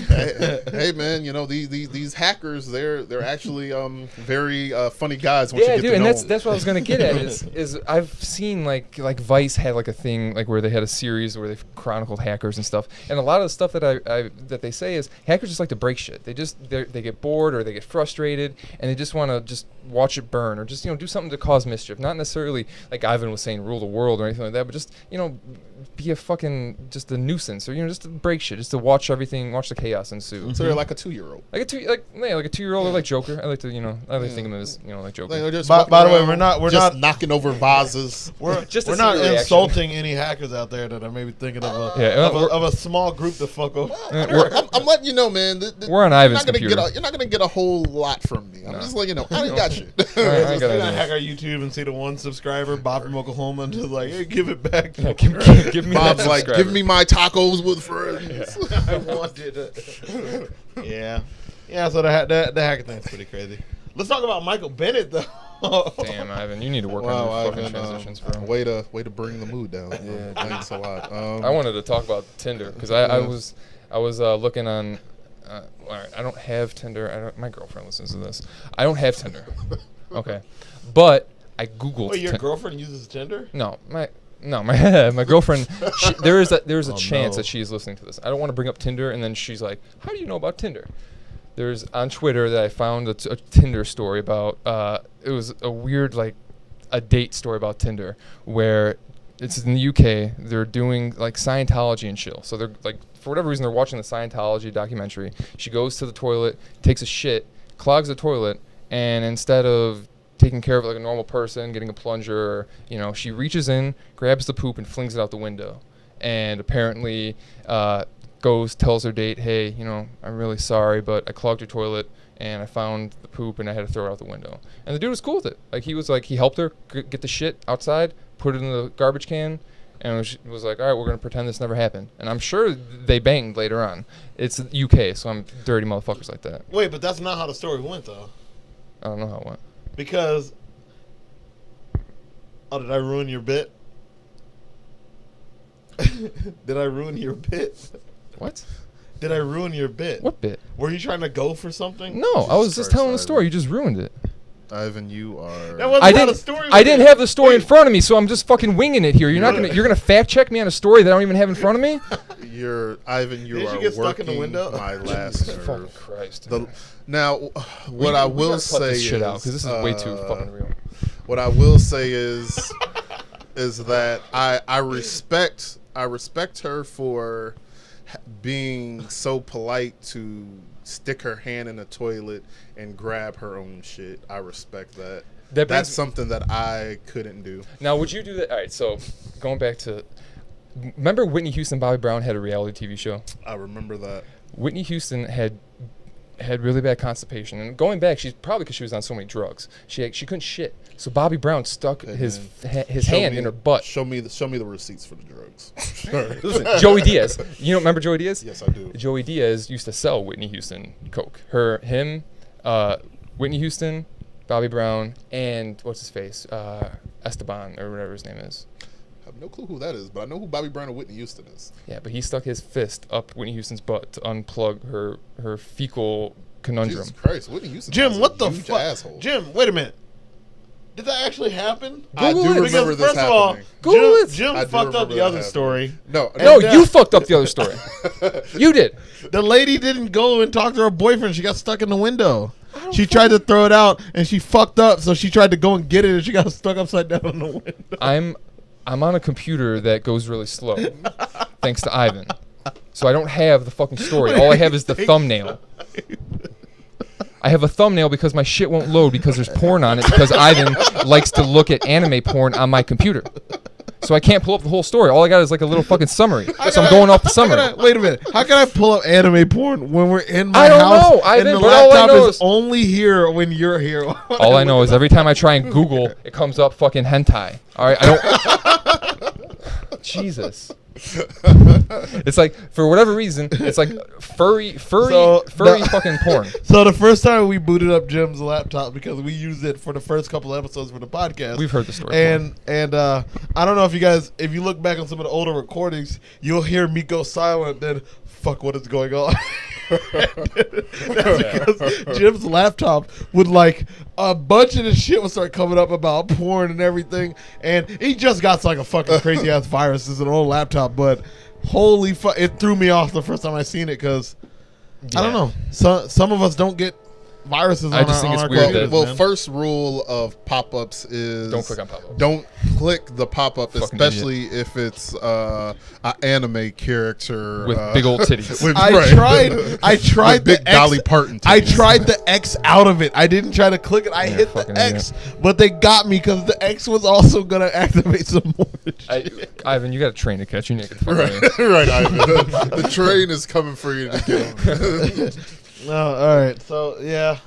hey man, you know these hackers, they're actually very funny guys. Once
Yeah,
you get
dude,
to
and
know
that's what I was gonna get at is I've seen like Vice had like a thing like where they had a series where they chronicled hackers and stuff, and a lot of the stuff that I that they say is hackers just like to break shit. They get bored or they get frustrated and they just want to just watch it burn or just do something to cause mischief. Not necessarily like Ivan was saying rule the world or anything like that, but just be a fucking just a nuisance or just to break shit, just to watch the chaos ensue.
So they're like a 2-year-old.
Like a 2-year-old or like Joker. I like to think of him as like Joker.
Like just
By the way, we're not
knocking over vases.
We're
Just to
we're
see
not
the reaction.
insulting any hackers out there that are maybe thinking of a small group to fuck over.
I'm letting you know, man.
We're on Ivan's computer.
You're not gonna get a whole lot from me. I'm just letting you know. I ain't got shit.
I
You're
got
gonna
it.
hack our YouTube and see the one subscriber, Bob from Oklahoma, and just like, hey, give it back.
Give me
Bob's
that
like,
subscriber.
give me my tacos with friends.
I wanted it. Yeah. So the hacker thing's pretty crazy. Let's talk about Michael Bennett though.
Damn, Ivan, you need to work
Wow,
on your fucking
Ivan,
transitions, bro.
way to bring the mood down.
Yeah,
Thanks a lot.
I wanted to talk about Tinder because I was looking on. All right, I don't have Tinder. My girlfriend listens to this. I don't have Tinder. Okay, but I googled.
Wait, your girlfriend uses Tinder?
No, my girlfriend. There is a
Oh,
chance
no.
that she is listening to this. I don't want to bring up Tinder, and then she's like, "How do you know about Tinder?" There's on Twitter that I found a Tinder story about. It was a weird a date story about Tinder where it's in the UK. They're doing like Scientology and chill. So they're like for whatever reason they're watching the Scientology documentary. She goes to the toilet, takes a shit, clogs the toilet, and instead of taking care of it like a normal person, getting a plunger, she reaches in, grabs the poop, and flings it out the window. And apparently tells her date, hey, I'm really sorry, but I clogged your toilet, and I found the poop, and I had to throw it out the window. And the dude was cool with it. Like, he helped her get the shit outside, put it in the garbage can, and was like, all right, we're going to pretend this never happened. And I'm sure they banged later on. It's UK, so I'm dirty motherfuckers like that.
Wait, but that's not how the story went though.
I don't know how it went.
Because, did I ruin your bit? Did I ruin your bit?
What?
Did I ruin your bit?
What bit?
Were you trying to go for something?
No, I was just
Christ,
telling the
Ivan.
story. You just ruined it.
Ivan, you are.
That wasn't
I
how
didn't.
the story
I
went.
didn't have the story in
Wait.
front of me, so I'm just fucking winging it here. You're gonna fact check me on a story that I don't even have in front of me.
Ivan. You
Didn't
are
you get stuck in the
working
window?
my last
Fucking
nerve.
Christ.
Now, what I
We
will
gotta cut
say
this shit
is,
out because this is way too fucking real.
What I will say is that I respect her for being so polite to stick her hand in the toilet and grab her own shit. I respect that. That's something that I couldn't do.
Now, would you do that? All right, so going back to, remember Whitney Houston, Bobby Brown had a reality TV show.
I remember that.
Whitney Houston had really bad constipation, and going back, she's probably because she was on so many drugs. She couldn't shit, so Bobby Brown stuck his hand in her butt.
Show me the receipts for the drugs.
Listen, Joey Diaz. You don't remember Joey Diaz?
Yes, I do.
Joey Diaz used to sell Whitney Houston coke. Whitney Houston, Bobby Brown, and what's his face, Esteban or whatever his name is.
I have no clue who that is, but I know who Bobby Brown and Whitney Houston is.
Yeah, but he stuck his fist up Whitney Houston's butt to unplug her fecal conundrum.
Jesus Christ, Whitney Houston.
Jim,
is
what
a
the
huge
fuck?
asshole.
Jim, wait a minute. Did that actually happen?
I
Google
do
it.
remember
Because
this
first of all,
happening.
Google it.
Jim
I do
fucked up
remember
the
that
other
happening.
story.
No,
No,
And,
you fucked up the other story. You did.
The lady didn't go and talk to her boyfriend. She got stuck in the window. She tried to throw it out, and she fucked up, so she tried to go and get it, and she got stuck upside down in the window.
I'm on a computer that goes really slow, thanks to Ivan. So I don't have the fucking story. All I have is the thumbnail. I have a thumbnail because my shit won't load because there's porn on it because Ivan likes to look at anime porn on my computer. So I can't pull up the whole story. All I got is like a little fucking summary. So I'm going off the summary.
Wait a minute. How can I pull up anime porn when we're in my
I don't
house
know, Ivan,
and the
but all I
laptop
know
is
is-
only here when you're here?
All I know is every time I try and Google, it comes up fucking hentai. All right, I don't. Jesus. It's like, for whatever reason, it's like furry fucking porn.
So the first time we booted up Jim's laptop because we used it for the first couple episodes for the podcast.
We've heard the story.
And I don't know if you look back on some of the older recordings, you'll hear me go silent. Then fuck, what is going on? That's because Jim's laptop would like a bunch of this shit would start coming up about porn and everything, and he just got like a fucking crazy ass virus. It's an old laptop, but holy fuck, it threw me off the first time I seen it because I don't know. Some of us don't get viruses.
I just think it's weird.
Well, first rule of pop-ups is
don't click on pop-ups.
Don't click the pop-up,
Fucking
especially if it's an anime character
with big old titties.
I tried
with big
the
Dolly
X,
Parton titties.
I tried the X out of it. I didn't try to click it. I hit the
fucking
X, but they got me because the X was also gonna activate some more shit.
Ivan, you got a train to catch. You need to get the fuck out of
Right,
here.
right, Ivan. The train is coming for you to get on.
No, all right. So yeah.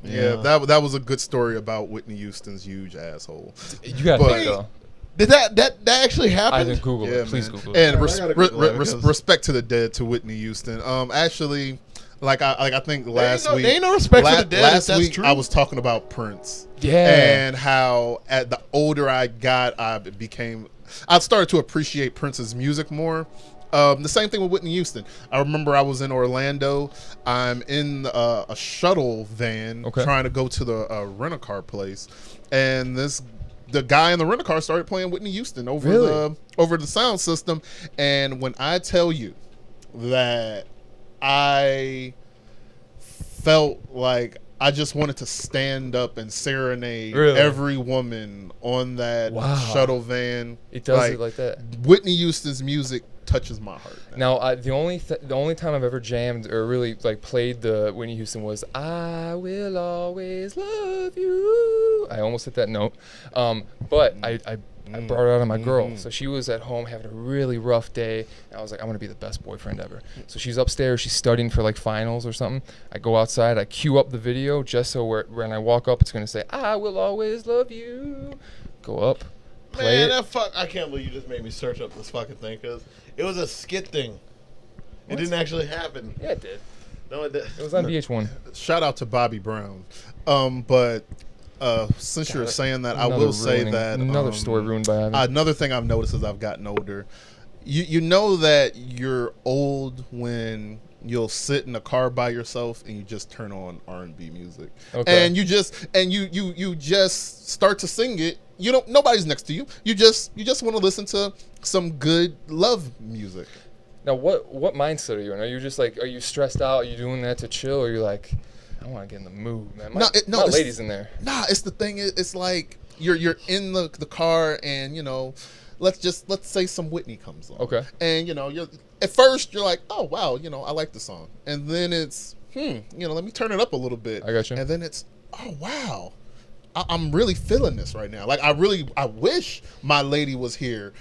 That was a good story about Whitney Houston's huge asshole.
You got to
But-
think, though.
Did that actually happen?
Ivan, Google
Yeah,
it. Please
man.
Google it.
And
I gotta Google that because-
respect to the dead, to Whitney Houston. Actually, I think last week,
there ain't no respect for the dead.
Last
if that's
week
true.
I was talking about Prince.
Yeah.
And how at the older I got, I started to appreciate Prince's music more. The same thing with Whitney Houston. I remember I was in Orlando. I'm in a shuttle van trying to go to the rent-a-car place, and the guy in the rent-a-car started playing Whitney Houston over the sound system. And when I tell you that I felt like I just wanted to stand up and serenade every woman on that shuttle van.
It does it like that.
Whitney Houston's music touches my heart.
Now, the only time I've ever jammed or really like played the Whitney Houston was "I Will Always Love You." I almost hit that note, but I brought it out on my girl. So she was at home having a really rough day. And I was like, I'm going to be the best boyfriend ever. So she's upstairs. She's studying for like finals or something. I go outside. I cue up the video just so when I walk up, it's going to say, "I will always love you." Go up. Play
Man,
it.
I can't believe you just made me search up this fucking thing because it was a skit thing. It didn't actually happen.
Yeah, it did.
No, it did.
It was on VH1.
Shout out to Bobby Brown. But since you're saying that, I will say that
another story ruined by Ivan.
another thing I've noticed as I've gotten older, you know that you're old when you'll sit in a car by yourself and you just turn on R&B music, and you just start to sing it. You don't. Nobody's next to you. You just want to listen to some good love music.
Now, what mindset are you in? Are you just like, are you stressed out? Are you doing that to chill? Or are you like, I want to get in the mood, man? My ladies in there.
Nah, it's the thing. It's like you're in the car, and let's say some Whitney comes on.
Okay.
And you're at first you're like, oh wow, I like the song, and then it's let me turn it up a little bit.
I got you.
And then it's, oh wow, I'm really feeling this right now. Like I wish my lady was here,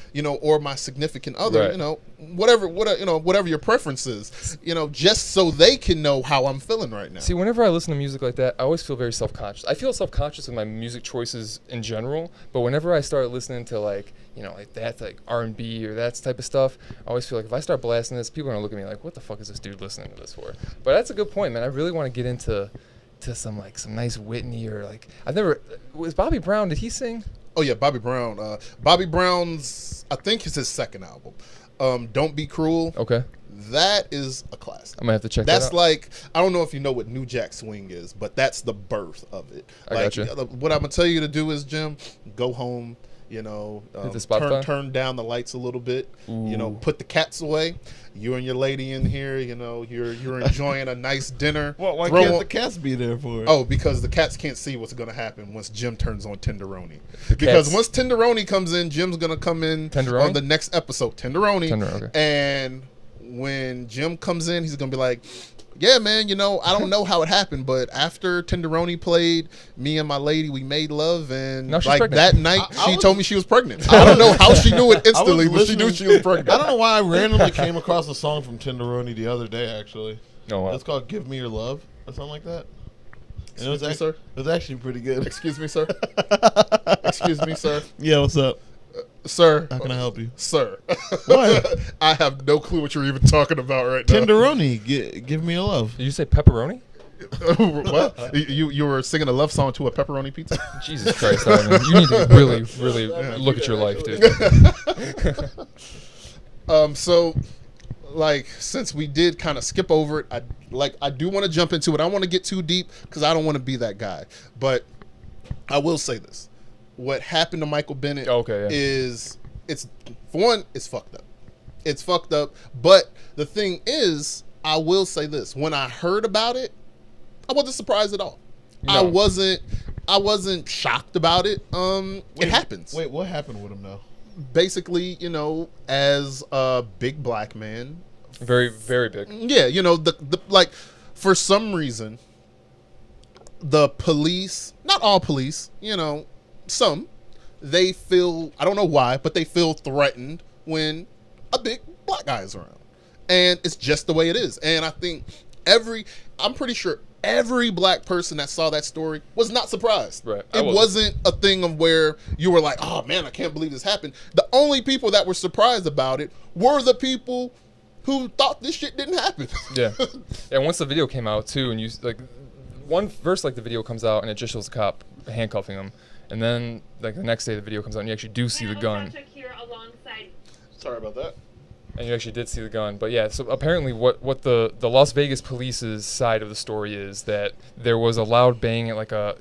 or my significant other,
Right.
whatever your preference is, just so they can know how I'm feeling right now.
See, whenever I listen to music like that, I always feel very self-conscious. I feel self-conscious with my music choices in general, but whenever I start listening to like that, like R&B or that type of stuff, I always feel like if I start blasting this, people are gonna look at me like, what the fuck is this dude listening to this for? But that's a good point, man. I really want to get into some nice Whitney, or like, was Bobby Brown, did he sing?
Oh yeah, Bobby Brown. Bobby Brown's, I think, it's his second album. Don't Be Cruel.
Okay.
That is a classic.
I'm gonna have to check that out.
That's like, I don't know if you know what New Jack Swing is, but that's the birth of it.
I gotcha.
What I'm gonna tell you to do is, Jim, go home,
Hit the Spotify?
turn down the lights a little bit,
Ooh.
put the cats away. You and your lady in here, you're enjoying a nice dinner.
Well, why
Throw
can't
on-
the cats be there for it?
Oh, because the cats can't see what's going to happen once Jim turns on Tenderoni.
The
Because
cats-
once Tenderoni comes in, Jim's going to come in
Tenderoni?
on the next episode. Tenderoni.
Okay.
And when Jim comes in, he's going to be like, yeah, man, I don't know how it happened, but after Tenderoni played, me and my lady, we made love, and
Now she's
like
pregnant.
that night, she told me she was pregnant. I don't know how she knew it instantly, but she knew she was pregnant.
I don't know why I randomly came across a song from Tenderoni the other day, actually.
No, wow.
It's called Give Me Your Love or something like that. And
Excuse me, sir?
It was actually pretty good.
Excuse me, sir. Excuse me, sir.
Yeah, what's up?
Sir.
How can I help you?
Sir.
What?
I have no clue what you're even talking about right now.
Tenderoni, give me a love.
Did you say pepperoni?
What? You were singing a love song to a pepperoni pizza?
Jesus Christ, Ivan. You need to really, really look at your life, dude.
So, like, since we did kind of skip over it, I do want to jump into it. I don't want to get too deep because I don't want to be that guy. But I will say this: what happened to Michael Bennett is it's fucked up. It's fucked up. But the thing is, I will say this: when I heard about it, I wasn't surprised at all. No. I wasn't shocked about it. It happens.
Wait, what happened with him though?
Basically, as a big black man,
very, very big.
Yeah, the like, for some reason, the police, not all police, some, they feel, I don't know why, but they feel threatened when a big black guy is around. And it's just the way it is. And I think I'm pretty sure every black person that saw that story was not surprised.
Right.
It wasn't a thing of where you were like, oh man, I can't believe this happened. The only people that were surprised about it were the people who thought this shit didn't happen.
Yeah. And once the video came out too, and you like first the video comes out and it just shows the cop handcuffing him, and then the next day the video comes out and you actually do see the gun.
Sorry about that.
And you actually did see the gun. But yeah, so apparently what the Las Vegas police's side of the story is that there was a loud bang at like a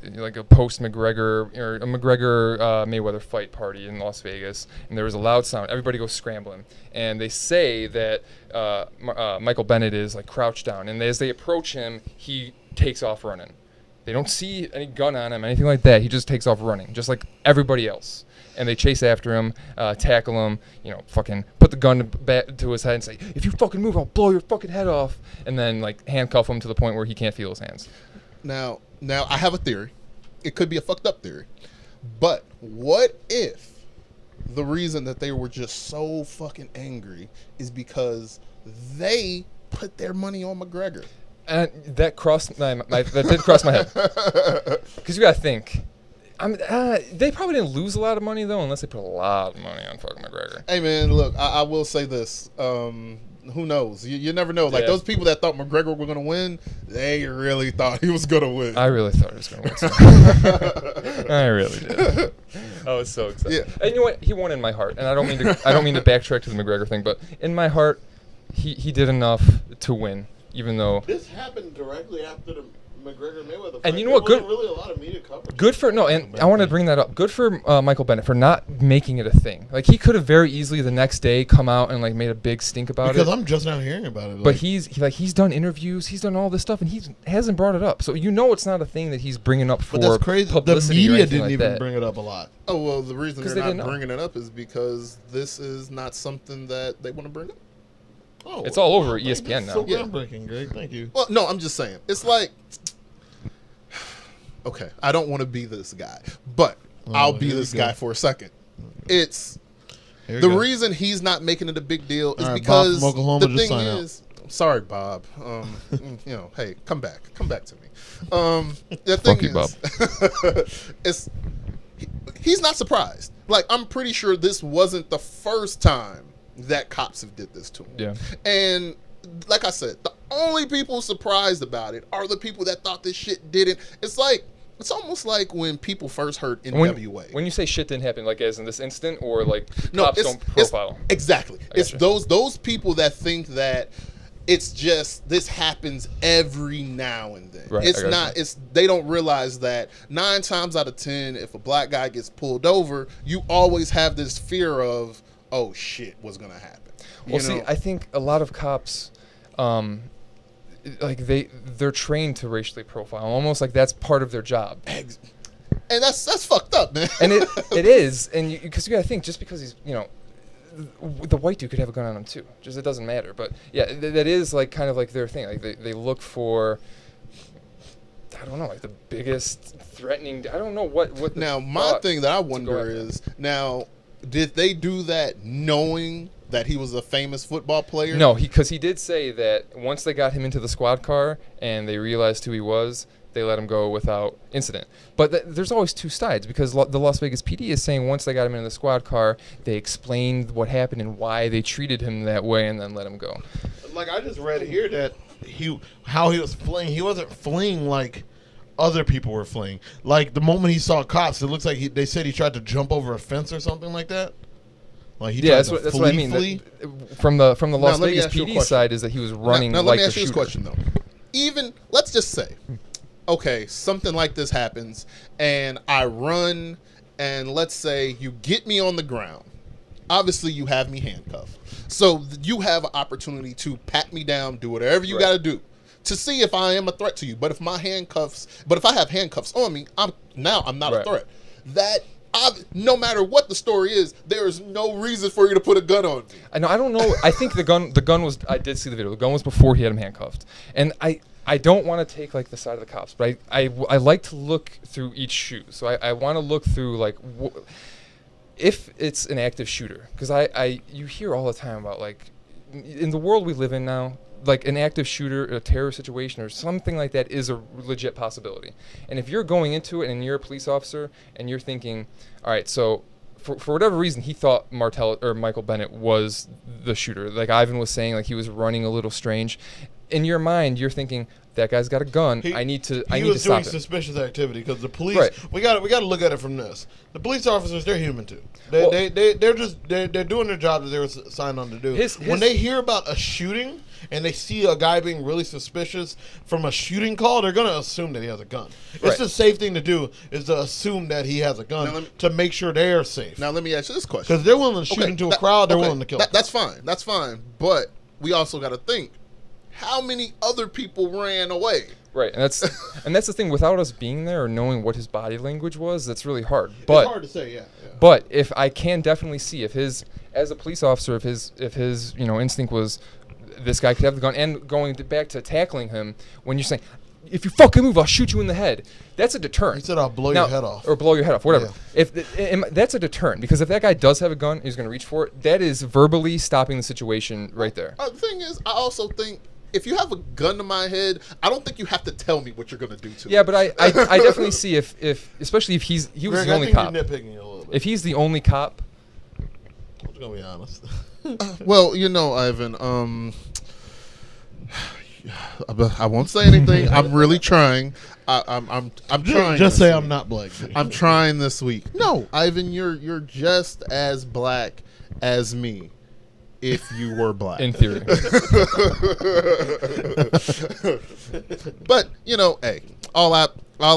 post McGregor or a McGregor Mayweather fight party in Las Vegas, and there was a loud sound. Everybody goes scrambling, and they say that Michael Bennett is like crouched down, and as they approach him, he takes off running. They don't see any gun on him, anything like that. He just takes off running, just like everybody else. And they chase after him, tackle him, fucking put the gun back to his head and say, if you fucking move, I'll blow your fucking head off. And then, handcuff him to the point where he can't feel his hands.
Now, I have a theory. It could be a fucked up theory. But what if the reason that they were just so fucking angry is because they put their money on McGregor?
And that crossed that did cross my head. Because you got to think. They probably didn't lose a lot of money though, unless they put a lot of money on fucking McGregor.
Hey man, look, I will say this: who knows? You never know. Like those people that thought McGregor were gonna win, they really thought he was gonna win.
I really thought he was gonna win. So. I really did. I was so excited. Yeah. And you know what? He won in my heart, and I don't mean to backtrack to the McGregor thing, but in my heart, he did enough to win, even though
this happened directly after the McGregor Mayweather fight.
And you know what?
There wasn't really a lot of media coverage.
Good for and I want to bring that up. Good for Michael Bennett for not making it a thing. Like he could have very easily the next day come out and made a big stink about
because I'm just now hearing about it.
But he's done interviews, he's done all this stuff, and he hasn't brought it up. So it's not a thing that he's bringing up for.
But that's crazy.
Publicity
the media didn't
like
even
that.
bring it up a lot.
Oh well, the reason they're not bringing it up is because this is not something that they want to bring up.
Oh, it's all over ESPN now.
So groundbreaking, Greg. Thank you.
Well, no, I'm just saying. It's like. Okay, I don't want to be this guy, but I'll be this guy for a second. It's the reason he's not making it a big deal is because
Bob from Oklahoma,
the thing is, sorry, Bob. Hey, come back to me. The thing is, he's not surprised. Like I'm pretty sure this wasn't the first time that cops have did this to him.
Yeah, and.
Like I said, the only people surprised about it are the people that thought this shit didn't. It's almost like when people first heard NWA.
When you say shit didn't happen, as in this instant, or cops don't profile.
Exactly. It's those people that think that it's just this happens every now and then. Right, it's not. They don't realize that 9 times out of 10, if a black guy gets pulled over, you always have this fear of, oh shit, what's gonna happen.
Well, see, I think a lot of cops. They're trained to racially profile, almost like that's part of their job.
And that's fucked up, man.
And it is, and because you gotta think, just because he's the white dude could have a gun on him too. Just it doesn't matter. But yeah, that is kind of their thing. They look for. I don't know, the biggest threatening. I don't know what.
Now my thing that I wonder is did they do that knowing that he was a famous football player?
No, because he did say that once they got him into the squad car and they realized who he was, they let him go without incident. But there's always two sides, because the Las Vegas PD is saying once they got him in the squad car, they explained what happened and why they treated him that way and then let him go.
Like, I just read here that how he was fleeing. He wasn't fleeing like other people were fleeing. Like, the moment he saw cops, it looks like they said he tried to jump over a fence or something like that. Like, he tried to
that's what I mean. From the Las Vegas PD side is that he was running
now,
like
let me
the
ask you this
shooter.
question, though. Even, let's just say, okay, something like this happens, and I run, and let's say you get me on the ground. Obviously, you have me handcuffed. So you have an opportunity to pat me down, do whatever you got to do to see if I am a threat to you. But if I have handcuffs on me, I'm not a threat. No matter what the story is, there is no reason for you to put a gun on me.
I don't know. I think the gun was. I did see the video. The gun was before he had him handcuffed, and I don't want to take like the side of the cops, but I like to look through each shoe. So I want to look through like if it's an active shooter, because you hear all the time about, like, in the world we live in now, like an active shooter, a terror situation or something like that is a legit possibility. And if you're going into it and you're a police officer and you're thinking, all right, so for whatever reason he thought Michael Bennett was the shooter, like Ivan was saying, like he was running a little strange. In your mind, you're thinking, that guy's got a gun. I need to stop him.
He was doing suspicious activity because the police.
Right.
We got to look at it from this. The police officers, they're human too. They're doing their job that they were signed on to do. When they hear about a shooting and they see a guy being really suspicious from a shooting call, they're gonna assume that he has a gun. It's the safe thing to do is to assume that he has a gun to make sure they're safe.
Now let me ask you this question:
because they're willing to shoot into a crowd, they're willing to kill.
That's fine. That's fine. But we also got to think. How many other people ran away?
Right, and that's the thing. Without us being there or knowing what his body language was, that's really hard. But
it's hard to say, yeah.
But if I can definitely see if as a police officer, if his instinct was this guy could have the gun, and going back to tackling him, when you're saying, if you fucking move, I'll shoot you in the head. That's a deterrent.
He said, I'll blow your head off.
Or blow your head off, whatever.
Yeah.
That's a deterrent, because if that guy does have a gun, he's going to reach for it. That is verbally stopping the situation right there.
The thing is, I also think, if you have a gun to my head, I don't think you have to tell me what you're going to do to me.
Yeah, but I definitely see if especially if he was
Greg,
the only cop.
You're nitpicking a little bit.
If he's the only cop.
I'm going to be honest.
Well, Ivan, I won't say anything. I'm really trying. I'm trying.
Just say I'm not black.
I'm trying this week. No, Ivan, you're just as black as me. If you were black,
in theory.
But hey, all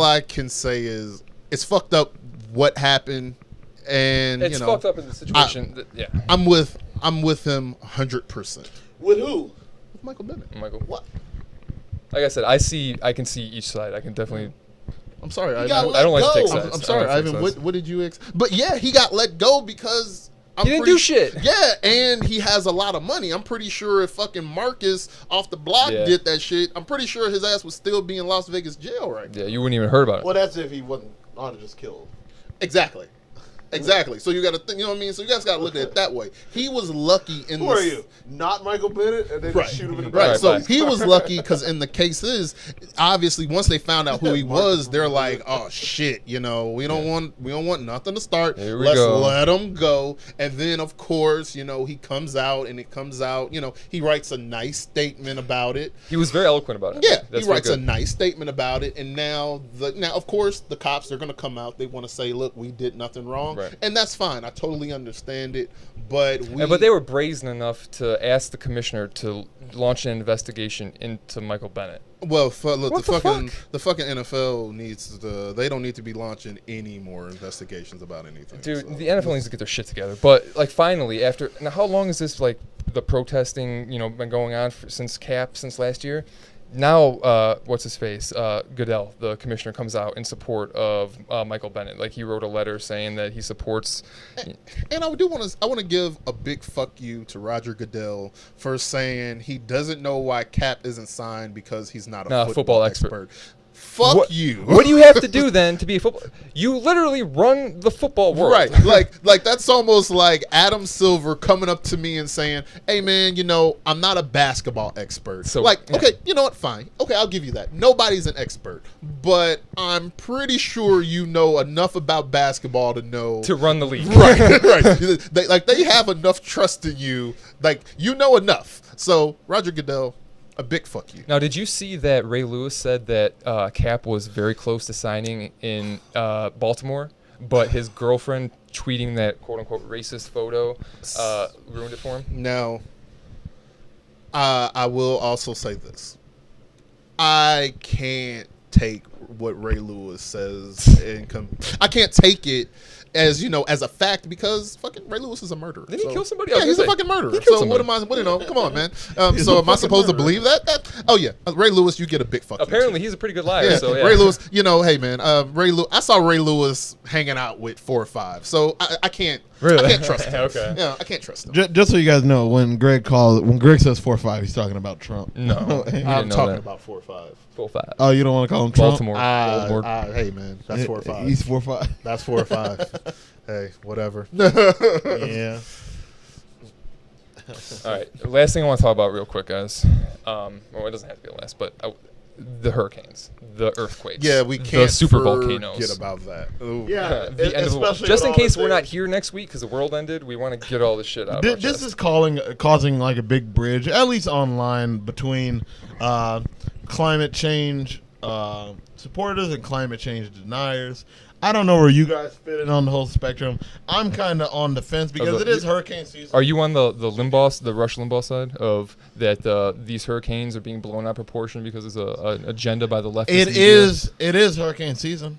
I can say is it's fucked up what happened, and
it's fucked up in the situation.
I'm with him 100%.
With who?
With Michael Bennett.
Michael.
What?
Like I said, I can see each side. I can definitely.
I'm sorry,
I
don't
like to take sides.
I'm sorry, Ivan. What did you? But yeah, he got let go because.
He didn't do shit.
Yeah, and he has a lot of money. I'm pretty sure if fucking Marcus off the block did that shit, I'm pretty sure his ass would still be in Las Vegas jail right now.
Yeah, you wouldn't even heard about it.
Well, that's if he wasn't on to just killed.
Exactly. So you got to think, you know what I mean? So you guys got to look at it that way. He was lucky in
Who are you? Not Michael Bennett? And then just shoot him in the back.
Right, so he was lucky because in the case is, obviously, once they found out who he was, they're like, oh, shit, we don't want nothing to start. Let's let him go. And then, of course, he comes out, and it comes out, he writes a nice statement about it.
He was very eloquent about it.
Yeah, he writes a nice statement about it. And now, of course, the cops, they're going to come out. They want to say, look, we did nothing wrong.
Right.
And that's fine. I totally understand it. But
they were brazen enough to ask the commissioner to launch an investigation into Michael Bennett.
Well, look, the fucking NFL needs to. They don't need to be launching any more investigations about anything.
Dude, so. The NFL needs to get their shit together. But finally, after now, how long is this the protesting? Been going on since last year. Now, what's his face? Goodell, the commissioner, comes out in support of Michael Bennett. He wrote a letter saying that he supports.
And I want to give a big fuck you to Roger Goodell for saying he doesn't know why Cap isn't signed because he's not a football expert. Fuck you.
What do you have to do then to be a football? You literally run the football world.
Right. Like that's almost like Adam Silver coming up to me and saying, "Hey man, I'm not a basketball expert."
So,
okay, you know what? Fine. Okay, I'll give you that. Nobody's an expert, but I'm pretty sure you know enough about basketball to know
to run the league.
Right. Right. They have enough trust in you. Like you know enough. So Roger Goodell, a big fuck you.
Now, did you see that Ray Lewis said that Cap was very close to signing in Baltimore, but his girlfriend tweeting that quote-unquote racist photo ruined it for him?
Now, I will also say this. I can't take what Ray Lewis says I can't take it as as a fact because fucking Ray Lewis is a murderer.
Did he kill somebody?
Yeah, he's a fucking murderer.
He killed
So what
somebody.
am I? Come on, man. So am I supposed to believe that? Oh yeah, Ray Lewis, you get a big fuck.
Apparently, he's a pretty good liar.
Yeah,
So yeah.
Ray Lewis. Hey man, Ray Lewis. I saw Ray Lewis hanging out with 4 or 5. So I can't.
Really?
I can't trust him.
Okay.
Yeah, I can't trust him.
Just so you guys know, when Greg says 4-5, he's talking about Trump.
No, he
I'm
didn't know
talking
that.
about 4 or 5.
4-5.
Oh, you don't want to call him Trump?
Baltimore.
Hey man, that's 4 or 5.
He's 4-5.
That's 4 or 5. Hey, whatever.
Yeah.
All right. Last thing I want to talk about real quick, guys. Well, it doesn't have to be the last, but the hurricanes, the earthquakes,
Yeah, we can't
the super volcanoes.
forget about that. Ooh.
Yeah.
The end of the world.
especially
Just
with
in
all
case
the
we're not
things.
here next week because the world ended, we want to get all this shit out.
This is causing like a big bridge, at least online, between climate change supporters and climate change deniers. I don't know where you guys fit in on the whole spectrum. I'm kind of on the fence because it is hurricane season.
Are you on the Limbaugh, the Rush Limbaugh side of that? These hurricanes are being blown out of proportion because there's an agenda by the left.
It is hurricane season.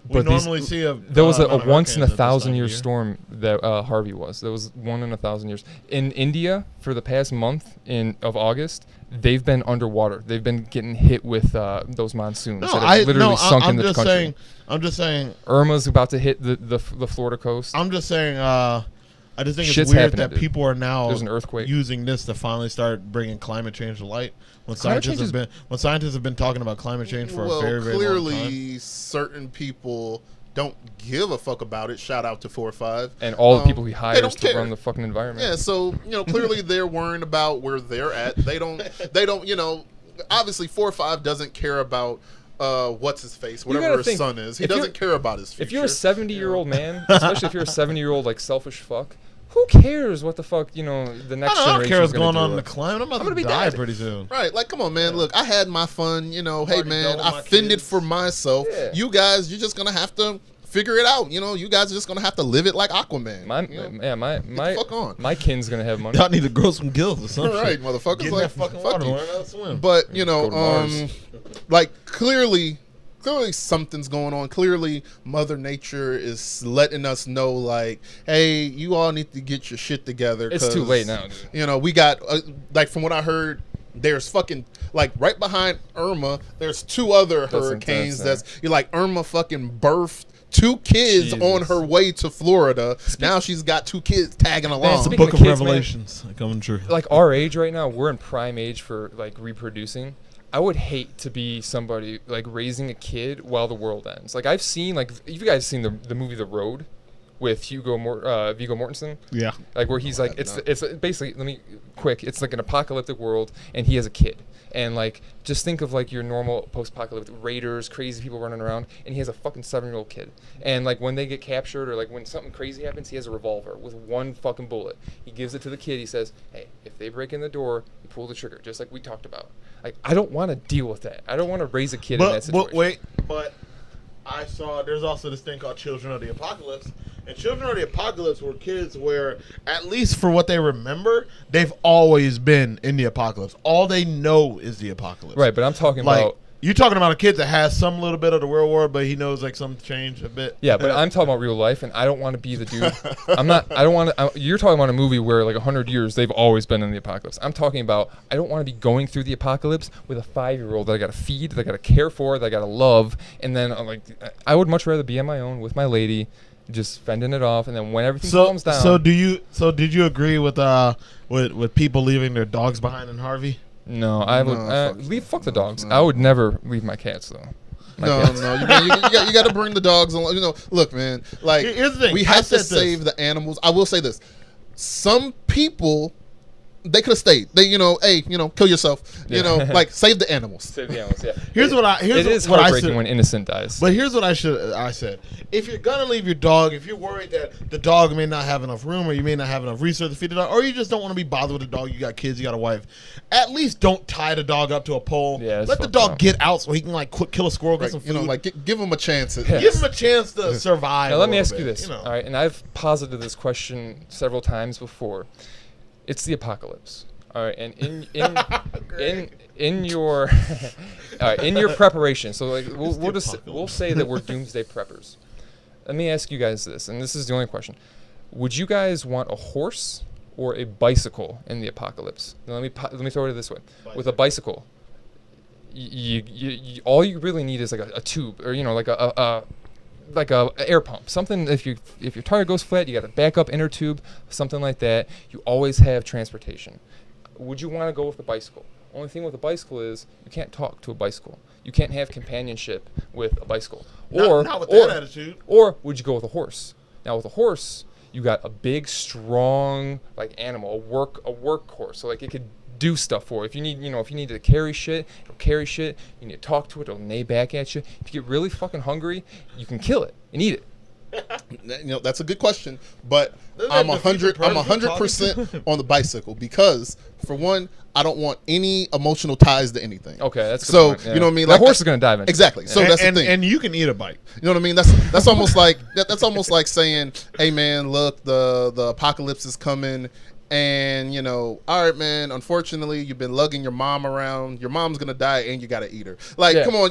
We
But these-
normally see
There was a
amount of
once in a
hurricanes at this time of
1,000-year
year.
storm that Harvey was. There was 1 in 1,000 years. In India, for the past month of August, they've been underwater. They've been getting hit with those monsoons that have literally sunk in the country.
I'm just saying.
Irma's about to hit the Florida coast.
I'm just saying. I just think
Shit's
it's weird
happening,
that
dude.
people are now
There's an earthquake.
using this to finally start bringing climate change to light. When
Climate
scientists have been talking about climate change for a very, very long time.
Clearly, certain people don't give a fuck about it. Shout out to 4 or 5.
And all the people he
they
hires
don't
to
care.
run the fucking environment.
Yeah, so clearly they're worrying about where they're at. They don't. Obviously 4 or 5 doesn't care about what's his face, whatever
gotta
his
think,
son is. He
if you're-
doesn't care about his future.
If you're a 70-year-old man, especially if you're a 70-year-old like selfish fuck, who cares what the fuck the next generation?
I don't care what's
gonna
going on
do?
in the climate. I'm about
gonna
to
be
die
dead.
pretty soon.
Right, like come on, man. Look, I had my fun. Hey,
Already
man,
done with
I
my
fended
kids.
for myself.
Yeah.
You guys, you're just gonna have to figure it out. You guys are just gonna have to live it like Aquaman.
My
fuck on.
my kin's gonna have money.
Y'all need to grow some gills or something.
All right, motherfuckers.
Get in
Like,
that fucking
fuck
water.
you.
Learn how to swim.
But
Go to Mars.
like clearly something's going on. Clearly, Mother Nature is letting us know, like, hey, you all need to get your shit together.
It's too
'cause,
late now, dude.
We got like from what I heard, there's fucking like right behind Irma. There's 2 other hurricanes.
intense,
You're like Irma fucking birthed 2 kids
Jesus.
on her way to Florida. Now she's got 2 kids tagging along.
speaking
Book
of
of
kids, man.
Revelations coming true.
Like our age right now, we're in prime age for like reproducing. I would hate to be somebody like raising a kid while the world ends. Like I've seen, like, you guys seen the movie The Road with Viggo Mortensen?
Yeah.
Like where he's like, it's basically, it's like an apocalyptic world and he has a kid. And like, just think of like your normal post-apocalyptic raiders, crazy people running around, and he has a fucking 7-year-old kid. And like when they get captured or like when something crazy happens, he has a revolver with 1 fucking bullet. He gives it to the kid. He says, hey, if they break in the door, you pull the trigger, just like we talked about. Like, I don't want to deal with that. I don't want to raise a kid in that situation.
But I saw there's also this thing called Children of the Apocalypse. And Children of the Apocalypse were kids where, at least for what they remember, they've always been in the apocalypse. All they know is the apocalypse.
Right, but I'm talking
Like,
about...
you're talking about a kid that has some little bit of the World War, but he knows like something changed a bit.
Yeah, but I'm talking about real life, and I don't want to be the dude. I don't want to. You're talking about a movie where like 100 years they've always been in the apocalypse. I'm talking about I don't want to be going through the apocalypse with a 5-year-old that I got to feed, that I got to care for, that I got to love, and then I would much rather be on my own with my lady, just fending it off, and then when everything calms down.
So did you agree with people leaving their dogs behind in Harvey?
No, I would fuck the dogs. I would never leave my cats though.
No. You got to bring the dogs along. You know, look, man. Like,
here's the thing.
we have to save the animals. I will say this: some people, they could have stayed. They, hey, kill yourself. Like, save the animals.
Save the animals. Yeah.
It
is heartbreaking when innocent dies.
But here's what I said. If you're gonna leave your dog, if you're worried that the dog may not have enough room, or you may not have enough resources to feed the dog, or you just don't want to be bothered with the dog, you got kids, you got a wife, at least don't tie the dog up to a pole.
Yeah,
let the dog get out so he can kill a squirrel, get some food.
Like give him a chance.
Give him a chance to survive.
Now let me ask you this. All right, and I've posited this question several times before. It's the apocalypse. All right, and in your in your preparation, so like we'll say that we're doomsday preppers. Let me ask you guys this, and this is the only question: would you guys want a horse or a bicycle in the apocalypse? Now, let me throw it this way: with a bicycle, you all you really need is like a tube, or like a air pump, something. If your tire goes flat, you got a backup inner tube, something like that. You always have transportation. Would you want to go with the bicycle? Only thing with a bicycle is you can't talk to a bicycle. You can't have companionship with a bicycle.
Not with that attitude.
Or would you go with a horse? Now with a horse, you got a big, strong animal, a workhorse. So it could do stuff for you. If you need to carry shit, it'll carry shit. You need to talk to it, it'll neigh back at you. If you get really fucking hungry, you can kill it and eat it.
That's a good question, but I'm 100% on the bicycle because, for one, I don't want any emotional ties to anything.
Okay, that's
so
good point, yeah.
You know what I mean.
The horse is gonna die eventually.
Exactly. So that's the thing.
And you can eat a bike.
You know what I mean? That's almost like like saying, "Hey man, look, the apocalypse is coming." And all right, man. Unfortunately, you've been lugging your mom around. Your mom's gonna die, and you gotta eat her. Come on,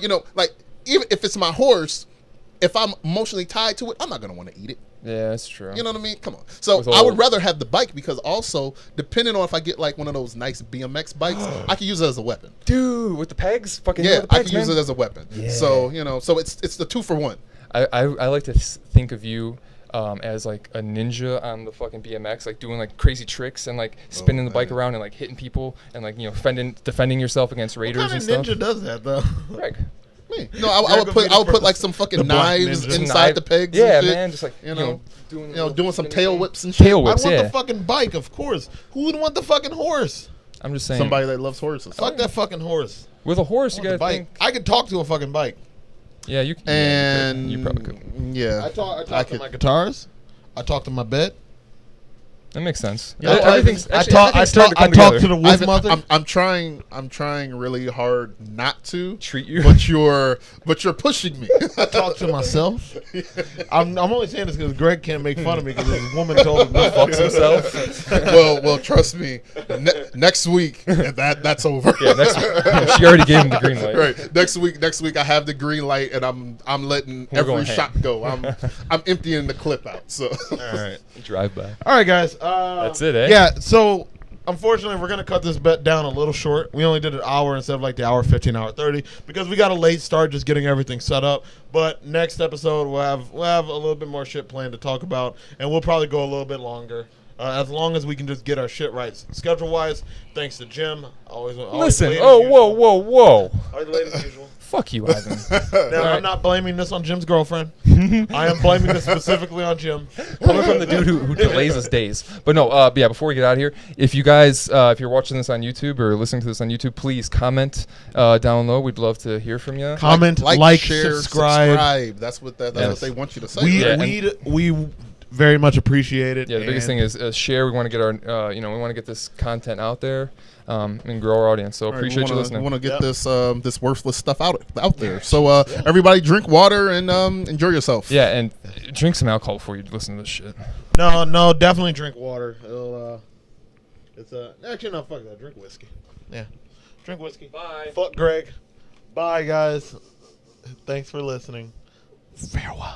even if it's my horse, if I'm emotionally tied to it, I'm not gonna want to eat it.
Yeah, that's true.
You know what I mean? Come on. So I would rather have the bike because also, depending on if I get one of those nice BMX bikes, I can use it as a weapon.
Dude, with the pegs, fucking
yeah,
the pegs,
I can use it as a weapon. Yeah. So so it's the 2-for-1.
I like to think of you as a ninja on the fucking BMX, doing crazy tricks and spinning the bike around and hitting people and defending yourself against raiders and stuff.
What kind of ninja does that though?
Greg.
Me. No, I would put some fucking knives inside the pegs.
Yeah,
and shit.
man, just
doing some tail whips and shit.
Tail whips,
I want the fucking bike, of course. Who would want the fucking horse?
I'm just saying.
Somebody that loves horses.
Fuck that fucking horse.
With a horse, you gotta think.
I could talk to a fucking bike.
Yeah, you can.
And
you probably could.
Yeah,
I talk to my guitars. I talk to my bed.
That makes sense.
Yeah, I talk to the wolf mother.
I'm trying really hard not to
treat you,
but you're pushing me.
I talk to myself. I'm only saying this because Greg can't make fun of me because his woman told him to fuck himself.
well, trust me. Next week, that's over.
Yeah, next week. She already gave him the green light.
Right. Next week I have the green light and I'm letting every shot go. I'm emptying the clip out. So
all right,
drive by.
All right, guys.
That's it, eh?
Yeah, so unfortunately we're going to cut this bet down a little short. We only did an hour instead of the hour 15, hour 30 because we got a late start just getting everything set up. But next episode we'll have a little bit more shit planned to talk about, and we'll probably go a little bit longer. As long as we can just get our shit right schedule-wise. Thanks to Jim. Always
listen. Whoa.
Always late as usual.
Fuck you, Ivan.
Now, I'm not blaming this on Jim's girlfriend. I am blaming this specifically on Jim.
Coming from the dude who delays his days. But no, yeah, before we get out of here, if you guys, if you're watching this on YouTube or listening to this on YouTube, please comment down low. We'd love to hear from you.
Comment, like share, subscribe.
That's what they want you to say.
We very much appreciate it.
Yeah, the biggest thing is share. We want to get our, we want to get this content out there and grow our audience. So appreciate you listening.
We want to get this worthless stuff out there. So everybody drink water and enjoy yourself.
Yeah, and drink some alcohol before you listen to this shit.
No, definitely drink water. Actually no, fuck that. Drink whiskey. Yeah, drink whiskey.
Bye.
Fuck Greg. Bye, guys. Thanks for listening. Farewell.